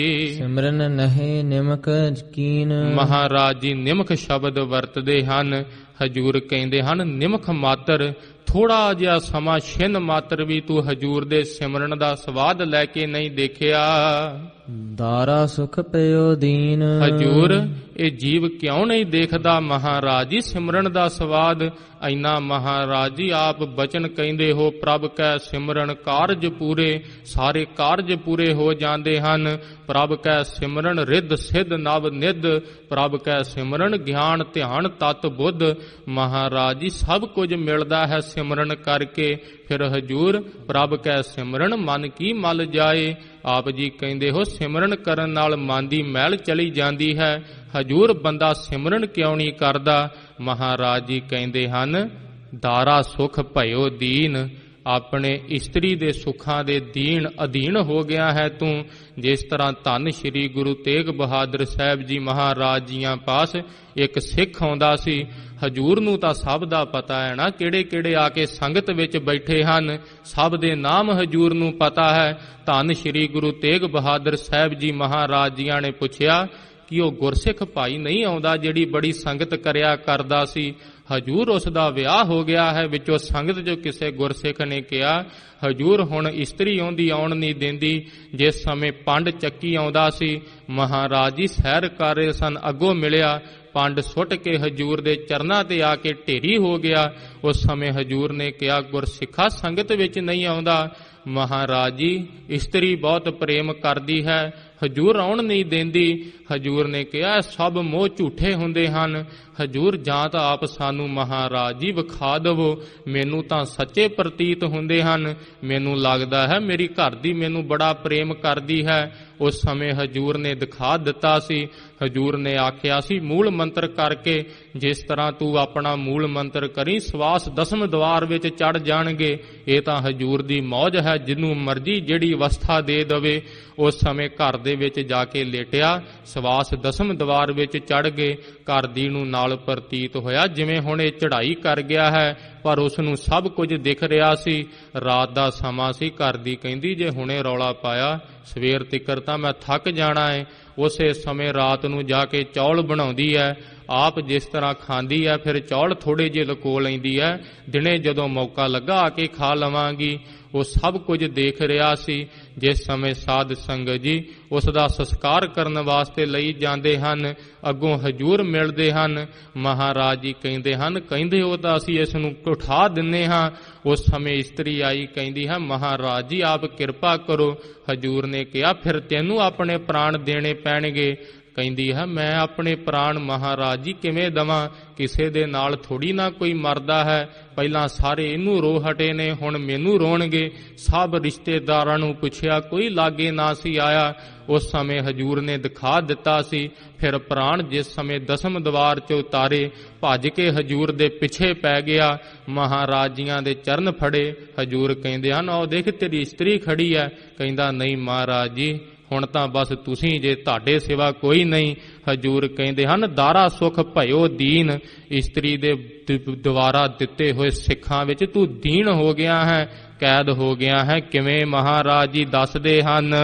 ਸਿਮਰਨ ਨਹਿ ਨਿਮਕ ਕੀਨ। ਮਹਾਰਾਜ ਜੀ ਨਿਮਕ ਸ਼ਬਦ ਵਰਤਦੇ ਹਨ। ਹਜੂਰ ਕਹਿੰਦੇ ਹਨ, ਨਿਮਕ ਮਾਤਰ, ਥੋੜਾ ਜਿਹਾ ਸਮਾਂ ਛਿਨ ਮਾਤਰ ਵੀ ਤੂੰ ਹਜੂਰ ਦੇ ਸਿਮਰਨ ਦਾ ਸਵਾਦ ਲੈ ਕੇ ਨਹੀਂ ਦੇਖਿਆ। ਦਾਰਾ ਸੁਖ ਪਇਓ ਦੀਨ। ਹਜੂਰ ਇਹ ਜੀਵ ਕਿਉਂ ਨਹੀਂ ਦੇਖਦਾ ਮਹਾਰਾਜ ਜੀ ਸਿਮਰਨ ਦਾ ਸਵਾਦ। ਇੰਨਾ ਮਹਾਰਾਜ ਜੀ ਆਪ ਬਚਨ ਕਹਿੰਦੇ ਹੋ, ਪ੍ਰਭ ਕੈ ਸਿਮਰਨ ਕਾਰਜ ਪੂਰੇ। ਸਾਰੇ ਕਾਰਜ ਪੂਰੇ ਹੋ ਜਾਂਦੇ ਹਨ। ਪ੍ਰਭ ਕੈ ਸਿਮਰਨ ਰਿੱਧ ਸਿੱਧ ਨਵ ਨਿੱਧ। ਪ੍ਰਭ ਕੈ ਸਿਮਰਨ ਗਿਆਨ ਧਿਆਨ ਤਤ ਬੁੱਧ। ਮਹਾਰਾਜ ਜੀ ਸਭ ਕੁਝ ਮਿਲਦਾ ਹੈ ਸਿਮਰਨ ਕਰਕੇ। ਫਿਰ ਹਜੂਰ ਪ੍ਰਭ ਕੈ ਸਿਮਰਨ ਮਨ ਕੀ ਮਲ ਜਾਏ। ਆਪ ਜੀ ਕਹਿੰਦੇ ਹੋ ਸਿਮਰਨ ਕਰਨ ਨਾਲ ਮਨ ਦੀ ਮੈਲ ਚਲੀ ਜਾਂਦੀ ਹੈ। ਹਜੂਰ ਬੰਦਾ ਸਿਮਰਨ ਕਿਉਂ ਨਹੀਂ ਕਰਦਾ? ਮਹਾਰਾਜ ਜੀ ਕਹਿੰਦੇ ਹਨ ਦਾਰਾ ਸੁਖ ਭਇਓ ਦੀਨ। ਆਪਣੇ ਇਸਤਰੀ ਦੇ ਸੁੱਖਾਂ ਦੇ ਦੀਨ ਅਧੀਨ ਹੋ ਗਿਆ ਹੈ ਤੂੰ। ਜਿਸ ਤਰ੍ਹਾਂ ਧੰਨ ਸ਼੍ਰੀ ਗੁਰੂ ਤੇਗ ਬਹਾਦਰ ਸਾਹਿਬ ਜੀ ਮਹਾਰਾਜ ਜੀਆਂ ਪਾਸ ਇੱਕ ਸਿੱਖ ਆਉਂਦਾ ਸੀ। ਹਜੂਰ ਨੂੰ ਤਾਂ ਸਭ ਦਾ ਪਤਾ ਹੈ ਨਾ, ਕਿਹੜੇ ਕਿਹੜੇ ਆ ਕੇ ਸੰਗਤ ਵਿੱਚ ਬੈਠੇ ਹਨ, ਸਭ ਦੇ ਨਾਮ ਹਜੂਰ ਨੂੰ ਪਤਾ ਹੈ। ਧੰਨ ਸ਼੍ਰੀ ਗੁਰੂ ਤੇਗ ਬਹਾਦਰ ਸਾਹਿਬ ਜੀ ਮਹਾਰਾਜ ਜੀਆਂ ਨੇ ਪੁੱਛਿਆ ਕਿ ਉਹ ਗੁਰਸਿੱਖ ਭਾਈ ਨਹੀਂ ਆਉਂਦਾ ਜਿਹੜੀ ਬੜੀ ਸੰਗਤ ਕਰਿਆ ਕਰਦਾ ਸੀ? ਹਜੂਰ ਉਸ ਦਾ ਵਿਆਹ ਹੋ ਗਿਆ ਹੈ। ਵਿੱਚੋਂ ਸੰਗਤ ਜੋ ਕਿਸੇ ਗੁਰਸਿੱਖ ਨੇ ਕਿਹਾ ਹਜੂਰ ਹੁਣ ਇਸਤਰੀ ਆਉਂਦੀ ਆਉਣ ਨਹੀਂ ਦਿੰਦੀ। ਜਿਸ ਸਮੇਂ ਪੰਡ ਚੱਕੀ ਆਉਂਦਾ ਸੀ ਮਹਾਰਾਜ ਜੀ ਸੈਰ ਕਰ ਰਹੇ ਸਨ, ਅੱਗੋਂ ਮਿਲਿਆ, ਪੰਡ ਸੁੱਟ ਕੇ ਹਜੂਰ ਦੇ ਚਰਨਾਂ ਤੇ ਆ ਕੇ ਢੇਰੀ ਹੋ ਗਿਆ। ਉਸ ਸਮੇਂ ਹਜੂਰ ਨੇ ਕਿਹਾ ਗੁਰਸਿੱਖਾ ਸੰਗਤ ਵਿੱਚ ਨਹੀਂ ਆਉਂਦਾ। ਮਹਾਰਾਜ ਜੀ ਇਸਤਰੀ ਬਹੁਤ ਪ੍ਰੇਮ ਕਰਦੀ ਹੈ, ਹਜੂਰ ਆਉਣ ਨਹੀਂ ਦਿੰਦੀ। ਹਜੂਰ ਨੇ ਕਿਹਾ ਸਭ ਮੋਹ ਝੂਠੇ ਹੁੰਦੇ ਹਨ। ਹਜੂਰ ਜਾਂ ਤਾਂ ਆਪ ਸਾਨੂੰ ਮਹਾਰਾਜ ਜੀ ਵਿਖਾ ਦੇਵੋ, ਮੈਨੂੰ ਤਾਂ ਸੱਚੇ ਪ੍ਰਤੀਤ ਹੁੰਦੇ ਹਨ। ਮੈਨੂੰ ਲੱਗਦਾ ਹੈ ਮੇਰੀ ਘਰ ਦੀ ਮੈਨੂੰ ਬੜਾ ਪ੍ਰੇਮ ਕਰਦੀ ਹੈ। ਉਸ ਸਮੇਂ ਹਜੂਰ ਨੇ ਦਿਖਾ ਦਿੱਤਾ ਸੀ। ਹਜੂਰ ਨੇ ਆਖਿਆ ਸੀ ਮੂਲ ਮੰਤਰ ਕਰਕੇ, ਜਿਸ ਤਰ੍ਹਾਂ ਤੂੰ ਆਪਣਾ ਮੂਲ ਮੰਤਰ ਕਰੀ ਸਵਾਸ ਦਸਮ ਦਵਾਰ ਵਿੱਚ ਚੜ ਜਾਣਗੇ। ਇਹ ਤਾਂ ਹਜੂਰ ਦੀ ਮੌਜ ਹੈ, ਜਿਹਨੂੰ ਮਰਜ਼ੀ ਜਿਹੜੀ ਅਵਸਥਾ ਦੇ ਦਵੇ। ਉਸ ਸਮੇਂ ਘਰ ਦੇ ਵਿੱਚ ਜਾ ਕੇ ਲੇਟਿਆ, ਸਵਾਸ ਦਸਮ ਦਵਾਰ ਵਿੱਚ ਚੜ ਗਏ। ਘਰ ਦੀ ਨੂੰ ਨਾਲ ਪ੍ਰਤੀਤ ਹੋਇਆ ਜਿਵੇਂ ਹੁਣ ਇਹ ਚੜ੍ਹਾਈ ਕਰ ਗਿਆ ਹੈ, ਪਰ ਉਸ ਨੂੰ ਸਭ ਕੁਝ ਦਿਖ ਰਿਹਾ ਸੀ। ਰਾਤ ਦਾ ਸਮਾਂ ਸੀ। ਘਰ ਦੀ ਕਹਿੰਦੀ ਜੇ ਹੁਣੇ ਰੌਲਾ ਪਾਇਆ ਸਵੇਰ ਤਿੱਕਰ ਤਾਂ ਮੈਂ ਥੱਕ ਜਾਣਾ ਹੈ। ਉਸੇ ਸਮੇਂ ਰਾਤ ਨੂੰ ਜਾ ਕੇ ਚੌਲ ਬਣਾਉਂਦੀ ਹੈ। ਆਪ ਜਿਸ ਤਰ੍ਹਾਂ ਖਾਂਦੀ ਹੈ ਫਿਰ ਚੌਲ ਥੋੜੇ ਜਿਹੇ ਲਕੋ ਲੈਂਦੀ ਹੈ। ਦਿਨੇ ਜਦੋਂ ਮੌਕਾ ਲੱਗਾ ਆ ਕੇ ਖਾ ਲਵਾਂਗੀ। ਉਹ ਸਭ ਕੁਝ ਦੇਖ ਰਿਹਾ ਸੀ। ਜਿਸ ਸਮੇਂ ਸਾਧ ਸੰਗਤ ਜੀ ਉਸ ਦਾ ਸੰਸਕਾਰ ਕਰਨ ਵਾਸਤੇ ਲਈ ਜਾਂਦੇ ਹਨ, ਅੱਗੋਂ ਹਜੂਰ ਮਿਲਦੇ ਹਨ। ਮਹਾਰਾਜ ਜੀ ਕਹਿੰਦੇ ਹਨ ਕਹਿੰਦੇ ਹੋ ਤਾਂ ਅਸੀਂ ਇਸ ਨੂੰ ਉਠਾ ਦਿੰਨੇ ਹਾਂ। ਉਸ ਸਮੇਂ ਇਸਤਰੀ ਆਈ, ਕਹਿੰਦੀ ਹੈ ਮਹਾਰਾਜ ਜੀ ਆਪ ਕਿਰਪਾ ਕਰੋ। ਹਜੂਰ ਨੇ ਕਿਹਾ ਫਿਰ ਤੈਨੂੰ ਆਪਣੇ ਪ੍ਰਾਣ ਦੇਣੇ ਪੈਣਗੇ। ਕਹਿੰਦੀ ਹੈ ਮੈਂ ਆਪਣੇ ਪ੍ਰਾਣ ਮਹਾਰਾਜ ਜੀ ਕਿਵੇਂ ਦਵਾਂ? ਕਿਸੇ ਦੇ ਨਾਲ ਥੋੜੀ ਨਾ ਕੋਈ ਮਰਦਾ ਹੈ। ਪਹਿਲਾਂ ਸਾਰੇ ਇਹਨੂੰ ਰੋ ਹਟੇ ਨੇ, ਹੁਣ ਮੈਨੂੰ ਰੋਣਗੇ। ਸਭ ਰਿਸ਼ਤੇਦਾਰਾਂ ਨੂੰ ਪੁੱਛਿਆ, ਕੋਈ ਲਾਗੇ ਨਾ ਸੀ ਆਇਆ। ਉਸ ਸਮੇਂ ਹਜੂਰ ਨੇ ਦਿਖਾ ਦਿੱਤਾ ਸੀ। ਫਿਰ ਪ੍ਰਾਣ ਜਿਸ ਸਮੇਂ ਦਸਮ ਦਵਾਰ 'ਚ ਉਤਾਰੇ, ਭੱਜ ਕੇ ਹਜੂਰ ਦੇ ਪਿੱਛੇ ਪੈ ਗਿਆ। ਮਹਾਰਾਜ ਜੀਆਂ ਦੇ ਚਰਨ ਫੜੇ। ਹਜੂਰ ਕਹਿੰਦੇ ਹਨ ਉਹ ਦੇਖ ਤੇਰੀ ਇਸਤਰੀ ਖੜੀ ਹੈ। ਕਹਿੰਦਾ ਨਹੀਂ ਮਹਾਰਾਜ ਜੀ ਹੁਣ ਤਾਂ ਬਸ ਤੁਸੀਂ ਜੇ, ਤੁਹਾਡੇ ਸਿਵਾ ਕੋਈ ਨਹੀਂ। ਹਜੂਰ ਕਹਿੰਦੇ ਹਨ ਦਾਰਾ ਸੁਖ ਭਇਓ ਦੀਨ। ਇਸਤਰੀ ਦੇ ਦੁਆਰਾ ਦਿੱਤੇ ਹੋਏ ਸਿੱਖਾਂ ਵਿੱਚ ਤੂੰ ਦੀਨ ਹੋ ਗਿਆ ਹੈ, ਕੈਦ ਹੋ ਗਿਆ ਹੈ। ਕਿਵੇਂ? ਮਹਾਰਾਜ ਜੀ ਦੱਸਦੇ ਹਨ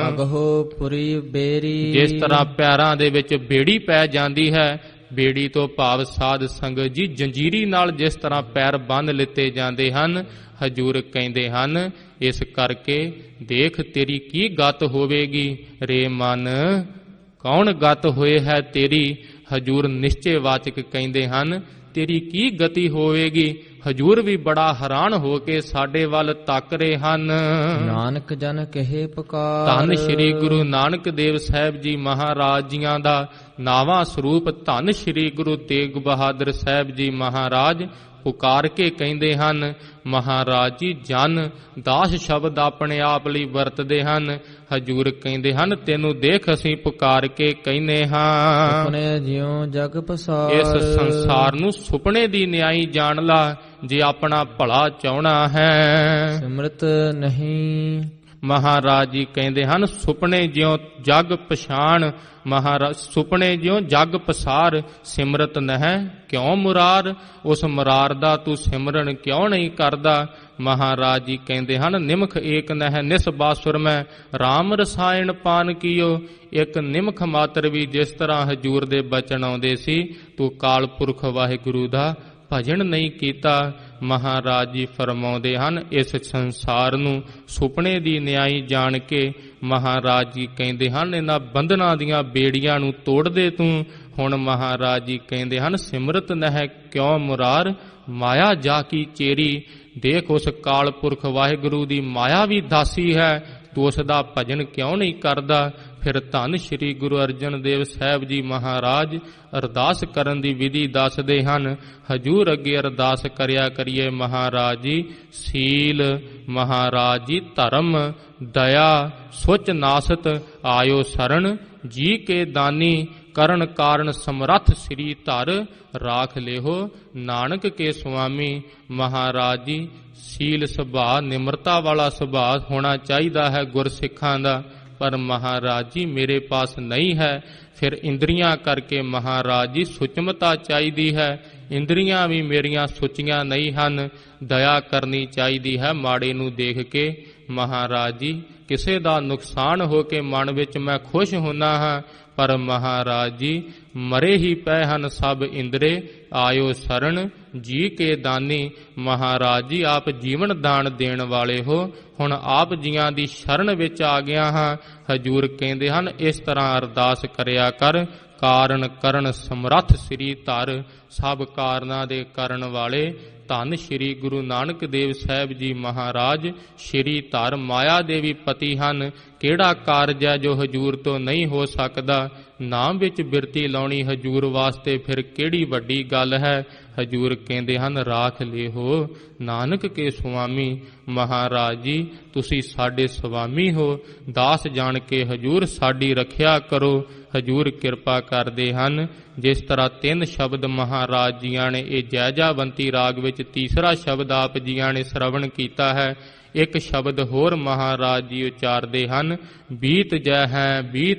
ਅਗਹੋ ਪੁਰੀ ਬੇਰੀ। ਜਿਸ ਤਰ੍ਹਾਂ ਪੈਰਾਂ ਦੇ ਵਿੱਚ ਬੇੜੀ ਪੈ ਜਾਂਦੀ ਹੈ, ਬੇੜੀ ਤੋਂ ਭਾਵ ਸਾਧ ਸੰਗਤ ਜੀ ਜੰਜੀਰੀ ਨਾਲ ਜਿਸ ਤਰ੍ਹਾਂ ਪੈਰ ਬੰਨ੍ਹ ਲਿੱਤੇ ਜਾਂਦੇ ਹਨ। ਹਜੂਰ ਕਹਿੰਦੇ ਹਨ ਇਸ ਕਰਕੇ ਦੇਖ ਤੇਰੀ ਕੀ ਗਤ ਹੋਵੇਗੀ ਰੇ ਮਨ, ਕੌਣ ਗਤ ਹੋਏ ਹੈ ਤੇਰੀ? ਹਜੂਰ ਨਿਸ਼ਚੈ ਵਾਚਕ ਕਹਿੰਦੇ ਹਨ ਤੇਰੀ ਕੀ ਗਤੀ ਹੋਵੇਗੀ? ਹਜੂਰ ਵੀ ਬੜਾ ਹੈਰਾਨ ਹੋ ਕੇ ਸਾਡੇ ਵੱਲ ਤੱਕ ਰਹੇ ਹਨ। ਨਾਨਕ ਜਨ ਕਹੇ ਪੁਕਾਰ। ਧੰਨ ਸ਼੍ਰੀ ਗੁਰੂ ਨਾਨਕ ਦੇਵ ਸਾਹਿਬ ਜੀ ਮਹਾਰਾਜ ਜੀਆਂ ਦਾ ਨਾਵਾਂ ਸਰੂਪ ਧੰਨ ਸ਼੍ਰੀ ਗੁਰੂ ਤੇਗ ਬਹਾਦਰ ਸਾਹਿਬ ਜੀ ਮਹਾਰਾਜ ਪੁਕਾਰ ਕੇ ਕਹਿੰਦੇ ਹਨ। ਮਹਾਰਾਜ ਜੀ ਜਨ ਦਾਸ ਸ਼ਬਦ ਆਪਣੇ ਆਪ ਲਈ ਵਰਤਦੇ ਹਨ। ਹਜੂਰ ਕਹਿੰਦੇ ਹਨ ਤੈਨੂੰ ਦੇਖ ਅਸੀਂ ਪੁਕਾਰ ਕੇ ਕਹਿੰਦੇ ਹਾਂ। ਸੁਪਨੇ ਜਿਉ ਜਗ ਪਸਾਰ। ਇਸ ਸੰਸਾਰ ਨੂੰ ਸੁਪਨੇ ਦੀ ਨਿਆਈ ਜਾਣ ਲਾ ਜੇ ਆਪਣਾ ਭਲਾ ਚਾਹਣਾ ਹੈ। ਸਿਮਰਤ ਨਹੀਂ। ਮਹਾਰਾਜ ਜੀ ਕਹਿੰਦੇ ਹਨ ਸੁਪਨੇ ਜਿਉ ਜਗ ਪਛਾਣ। ਮਹਾਰਾਜ ਸੁਪਨੇ ਜਿਉ ਜਗ ਪਸਾਰ, ਸਿਮਰਤ ਨਹਿ ਕਿਉ ਮੁਰਾਰ। ਉਸ ਮੁਰਾਰ ਦਾ ਤੂੰ ਸਿਮਰਨ ਕਿਉਂ ਨਹੀਂ ਕਰਦਾ? ਮਹਾਰਾਜ ਜੀ ਕਹਿੰਦੇ ਹਨ ਨਿਮਖ ਏਕ ਨਹਿ ਨਿਸ ਬਾਸੁਰ ਮੈਂ, ਰਾਮ ਰਸਾਇਣ ਪਾਨ ਕੀਓ। ਇੱਕ ਨਿਮਖ ਮਾਤਰ ਵੀ ਜਿਸ ਤਰ੍ਹਾਂ ਹਜੂਰ ਦੇ ਬਚਨ ਆਉਂਦੇ ਸੀ, ਤੂੰ ਕਾਲ ਪੁਰਖ ਵਾਹਿਗੁਰੂ ਦਾ ਭਜਨ ਨਹੀਂ ਕੀਤਾ। ਮਹਾਰਾਜ ਜੀ ਫਰਮਾਉਂਦੇ ਹਨ, ਇਸ ਸੰਸਾਰ ਨੂੰ ਸੁਪਨੇ ਦੀ ਨਿਆਈ ਜਾਣ ਕੇ ਮਹਾਰਾਜ ਜੀ ਕਹਿੰਦੇ ਹਨ, ਇਹਨਾਂ ਬੰਧਨਾਂ ਦੀਆਂ ਬੇੜੀਆਂ ਨੂੰ ਤੋੜ ਦੇ ਤੂੰ। ਹੁਣ ਮਹਾਰਾਜ ਜੀ ਕਹਿੰਦੇ ਹਨ, ਸਿਮਰਤ ਨਹਿ ਕਿਉ ਮੁਰਾਰ, ਮਾਇਆ ਜਾ ਕੀ ਚੇਰੀ। ਦੇਖ ਉਸ ਕਾਲ ਪੁਰਖ ਵਾਹਿਗੁਰੂ ਦੀ ਮਾਇਆ ਵੀ ਦਾਸੀ ਹੈ, ਤੂੰ ਉਸ ਦਾ ਭਜਨ ਕਿਉਂ ਨਹੀਂ ਕਰਦਾ। ਫਿਰ ਧੰਨ ਸ਼੍ਰੀ ਗੁਰੂ ਅਰਜਨ ਦੇਵ ਸਾਹਿਬ ਜੀ ਮਹਾਰਾਜ ਅਰਦਾਸ ਕਰਨ ਦੀ ਵਿਧੀ ਦੱਸਦੇ ਹਨ। ਹਜੂਰ ਅੱਗੇ ਅਰਦਾਸ ਕਰਿਆ ਕਰੀਏ ਮਹਾਰਾਜ ਜੀ, ਸੀਲ ਮਹਾਰਾਜ ਜੀ ਧਰਮ, ਦਇਆ ਸੁਚ ਨਾਸਤ, ਆਇਓ ਸਰਣ ਜੀ ਕੇ ਦਾਨੀ, ਕਰਨ ਕਾਰਨ ਸਮਰੱਥ ਸ੍ਰੀ ਧਰ, ਰਾਖ ਲਿਹੋ ਨਾਨਕ ਕੇ ਸੁਆਮੀ। ਮਹਾਰਾਜ ਜੀ ਸੀਲ ਸੁਭਾਅ, ਨਿਮਰਤਾ ਵਾਲਾ ਸੁਭਾਅ ਹੋਣਾ ਚਾਹੀਦਾ ਹੈ ਗੁਰਸਿੱਖਾਂ ਦਾ, ਪਰ ਮਹਾਰਾਜ ਜੀ ਮੇਰੇ ਪਾਸ ਨਹੀਂ ਹੈ। ਫਿਰ ਇੰਦਰੀਆਂ ਕਰਕੇ ਮਹਾਰਾਜ ਜੀ ਸੁਚਮਤਾ ਚਾਹੀਦੀ ਹੈ, ਇੰਦਰੀਆਂ ਵੀ ਮੇਰੀਆਂ ਸੁਚੀਆਂ ਨਹੀਂ ਹਨ। ਦਇਆ ਕਰਨੀ ਚਾਹੀਦੀ ਹੈ ਮਾੜੇ ਨੂੰ ਦੇਖ ਕੇ। ਮਹਾਰਾਜ ਜੀ ਕਿਸੇ ਦਾ ਨੁਕਸਾਨ ਹੋ ਕੇ ਮਨ ਵਿੱਚ ਮੈਂ ਖੁਸ਼ ਹੁੰਦਾ ਹਾਂ, ਪਰ ਮਹਾਰਾਜ ਜੀ ਮਰੇ ਹੀ ਪਏ ਹਨ ਸਭ ਇੰਦਰੇ, ਆਇਓ ਸਰਣ ਜੀ ਕੇ ਦਾਨੀ। ਮਹਾਰਾਜ ਜੀ ਆਪ ਜੀਵਨ ਦਾਨ ਦੇਣ ਵਾਲੇ ਹੋ, ਹੁਣ ਆਪ ਜੀਆਂ ਦੀ ਸ਼ਰਨ ਵਿੱਚ ਆ ਗਿਆ ਹਾਂ। ਹਜੂਰ ਕਹਿੰਦੇ ਹਨ, ਇਸ ਤਰ੍ਹਾਂ ਅਰਦਾਸ ਕਰਿਆ ਕਰ, ਕਾਰਨ ਕਰਨ ਸਮਰੱਥ ਸ੍ਰੀ ਧਰ, ਸਭ ਕਾਰਨਾਂ ਦੇ ਕਰਨ ਵਾਲੇ ਧੰਨ ਸ਼੍ਰੀ ਗੁਰੂ ਨਾਨਕ ਦੇਵ ਸਾਹਿਬ ਜੀ ਮਹਾਰਾਜ ਸ਼੍ਰੀ ਧਰ ਮਾਇਆ ਦੇ ਵੀ ਪਤੀ ਹਨ। ਕਿਹੜਾ ਕਾਰਜ ਹੈ ਜੋ ਹਜੂਰ ਤੋਂ ਨਹੀਂ ਹੋ ਸਕਦਾ। ਨਾਮ ਵਿੱਚ ਬਿਰਤੀ ਲਾਉਣੀ ਹਜੂਰ ਵਾਸਤੇ ਫਿਰ ਕਿਹੜੀ ਵੱਡੀ ਗੱਲ ਹੈ। ਹਜੂਰ ਕਹਿੰਦੇ ਹਨ, ਰਾਖ ਲਿਹੋ ਨਾਨਕ ਕੇ ਸੁਆਮੀ। ਮਹਾਰਾਜ ਜੀ ਤੁਸੀਂ ਸਾਡੇ ਸੁਆਮੀ ਹੋ, ਦਾਸ ਜਾਣ ਕੇ ਹਜੂਰ ਸਾਡੀ ਰੱਖਿਆ ਕਰੋ। ਹਜੂਰ ਕਿਰਪਾ ਕਰਦੇ ਹਨ। ਜਿਸ ਤਰ੍ਹਾਂ 3 ਸ਼ਬਦ ਮਹਾਰਾਜ ਜੀਆਂ ਨੇ ਇਹ ਜੈਜਾਵੰਤੀ ਰਾਗ ਵਿੱਚ ਤੀਸਰਾ ਸ਼ਬਦ ਆਪ ਜੀਆਂ ਨੇ ਸ਼ਰਵਣ ਕੀਤਾ ਹੈ, ਇੱਕ ਸ਼ਬਦ ਹੋਰ ਮਹਾਰਾਜ ਜੀ ਉਚਾਰਦੇ ਹਨ, ਬੀਤ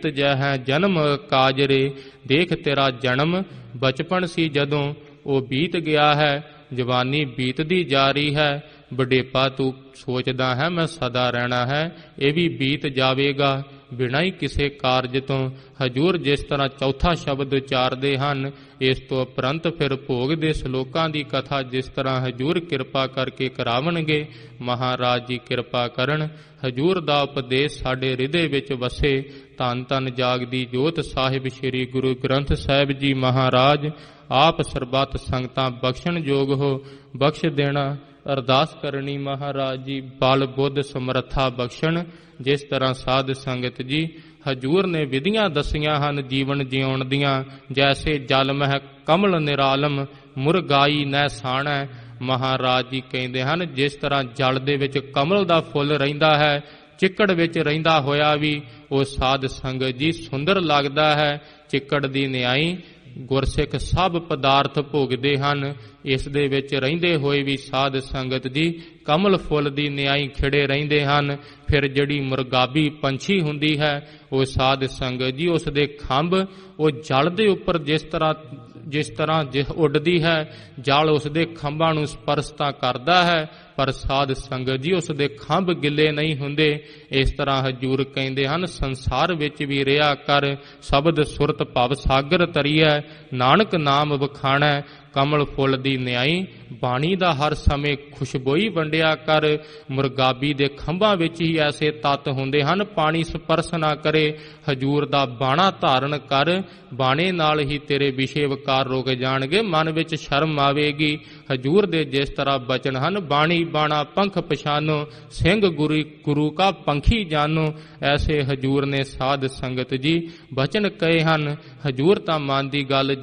ਜੈ ਹੈ ਜਨਮ ਕਾਜਰੇ। ਦੇਖ ਤੇਰਾ ਜਨਮ ਬਚਪਨ ਸੀ ਜਦੋਂ, ਉਹ ਬੀਤ ਗਿਆ ਹੈ, ਜਵਾਨੀ ਬੀਤਦੀ ਜਾ ਰਹੀ ਹੈ। ਬੁਢੇਪਾ ਤੂੰ ਸੋਚਦਾ ਹੈ ਮੈਂ ਸਦਾ ਰਹਿਣਾ ਹੈ, ਇਹ ਵੀ ਬੀਤ ਜਾਵੇਗਾ ਬਿਨਾਂ ਹੀ ਕਿਸੇ ਕਾਰਜ ਤੋਂ। ਹਜੂਰ ਜਿਸ ਤਰ੍ਹਾਂ ਚੌਥਾ ਸ਼ਬਦ ਉਚਾਰਦੇ ਹਨ, ਇਸ ਤੋਂ ਉਪਰੰਤ ਫਿਰ ਭੋਗ ਦੇ ਸ਼ਲੋਕਾਂ ਦੀ ਕਥਾ ਜਿਸ ਤਰ੍ਹਾਂ ਹਜੂਰ ਕਿਰਪਾ ਕਰਕੇ ਕਰਾਵਣਗੇ, ਮਹਾਰਾਜ ਜੀ ਕਿਰਪਾ ਕਰਨ। ਹਜੂਰ ਦਾ ਉਪਦੇਸ਼ ਸਾਡੇ ਹਿਰਦੇ ਵਿੱਚ ਵਸੇ। ਧੰਨ ਧੰਨ ਜਾਗਦੀ ਜੋਤ ਸਾਹਿਬ ਸ੍ਰੀ ਗੁਰੂ ਗ੍ਰੰਥ ਸਾਹਿਬ ਜੀ ਮਹਾਰਾਜ ਆਪ ਸਰਬੱਤ ਸੰਗਤਾਂ ਬਖਸ਼ਣ ਯੋਗ ਹੋ, ਬਖਸ਼ ਦੇਣਾ। ਅਰਦਾਸ ਕਰਨੀ ਮਹਾਰਾਜ ਜੀ ਬਲ ਬੁੱਧ ਸਮਰੱਥਾ ਬਖਸ਼ਣ। ਜਿਸ ਤਰ੍ਹਾਂ ਸਾਧ ਸੰਗਤ ਜੀ ਹਜੂਰ ਨੇ ਵਿਧੀਆਂ ਦਸੀਆਂ ਹਨ ਜੀਵਨ ਜਿਉਣ ਦੀਆਂ, ਜੈਸੇ ਜਲ ਮਹਿ ਕਮਲ ਨਿਰਾਲਮ, ਮੁਰਗਾਈ ਨਹਿ ਸਾਣੈ। ਮਹਾਰਾਜ ਜੀ ਕਹਿੰਦੇ ਹਨ, ਜਿਸ ਤਰ੍ਹਾਂ ਜਲ ਦੇ ਵਿੱਚ ਕਮਲ ਦਾ ਫੁੱਲ ਰਹਿੰਦਾ ਹੈ, ਚਿੱਕੜ ਵਿੱਚ ਰਹਿੰਦਾ ਹੋਇਆ ਵੀ ਉਹ ਸਾਧ ਸੰਗਤ ਜੀ ਸੁੰਦਰ ਲੱਗਦਾ ਹੈ। ਚਿੱਕੜ ਦੀ ਨਿਆਈ ਗੁਰਸਿੱਖ ਸਭ ਪਦਾਰਥ ਭੋਗਦੇ ਹਨ, ਇਸ ਦੇ ਵਿੱਚ ਰਹਿੰਦੇ ਹੋਏ ਵੀ ਸਾਧ ਸੰਗਤ ਜੀ ਕਮਲ ਫੁੱਲ ਦੀ ਨਿਆਈ ਖਿੜੇ ਰਹਿੰਦੇ ਹਨ। ਫਿਰ ਜਿਹੜੀ ਮੁਰਗਾਬੀ ਪੰਛੀ ਹੁੰਦੀ ਹੈ, ਉਹ ਸਾਧ ਸੰਗਤ ਜੀ ਉਸ ਦੇ ਖੰਭ ਉਹ ਜਲ ਦੇ ਉੱਪਰ ਜਿਸ ਤਰ੍ਹਾਂ ਉੱਡਦੀ ਹੈ, ਜਲ ਉਸ ਦੇ ਖੰਭਾਂ ਨੂੰ ਸਪਰਸ਼ ਤਾਂ ਕਰਦਾ ਹੈ, ਪਰ ਸਾਧ ਸੰਗਤ ਜੀ ਉਸ ਦੇ ਖੰਭ ਗਿੱਲੇ ਨਹੀਂ ਹੁੰਦੇ। ਇਸ ਤਰ੍ਹਾਂ ਹਜੂਰ ਕਹਿੰਦੇ ਹਨ, ਸੰਸਾਰ ਵਿੱਚ ਵੀ ਰਿਹਾ ਕਰ, ਸ਼ਬਦ ਸੁਰਤ ਭਵ ਸਾਗਰ ਤਰੀਐ, ਨਾਨਕ ਨਾਮ ਵਖਾਣੈ। ਕਮਲ ਫੁੱਲ ਦੀ ਨਿਆਈ ਬਾਣੀ ਦਾ ਹਰ ਸਮੇਂ ਖੁਸ਼ਬੋਈ ਵੰਡਿਆ ਕਰ। ਮੁਰਗਾਬੀ ਦੇ ਖੰਭਾਂ ਵਿੱਚ ਹੀ ਐਸੇ ਤੱਤ ਹੁੰਦੇ ਹਨ, ਪਾਣੀ ਸਪਰਸ਼ ਨਾ ਕਰੇ। ਹਜੂਰ ਦਾ ਬਾਣਾ ਧਾਰਨ ਕਰ, ਬਾਣੇ ਨਾਲ ਹੀ ਤੇਰੇ ਵਿਸ਼ੇ ਵਿਕਾਰ ਰੁਕ ਜਾਣਗੇ, ਮਨ ਵਿੱਚ ਸ਼ਰਮ ਆਵੇਗੀ। ਹਜੂਰ ਦੇ ਜਿਸ ਤਰ੍ਹਾਂ ਬਚਨ ਹਨ, ਬਾਣੀ ਬਾਣਾ ਪੰਖ ਪਛਾਨੋ, ਸਿੰਘ ਗੁਰੂ ਕਾ ਪੰਖੀ ਜਾਨੋ। ਐਸੇ ਹਜੂਰ ਨੇ ਸਾਧ ਸੰਗਤ ਜੀ ਬਚਨ ਕਹੇ ਹਨ। ਹਜੂਰ ਤਾਂ ਮਨ ਦੀ ਗੱਲ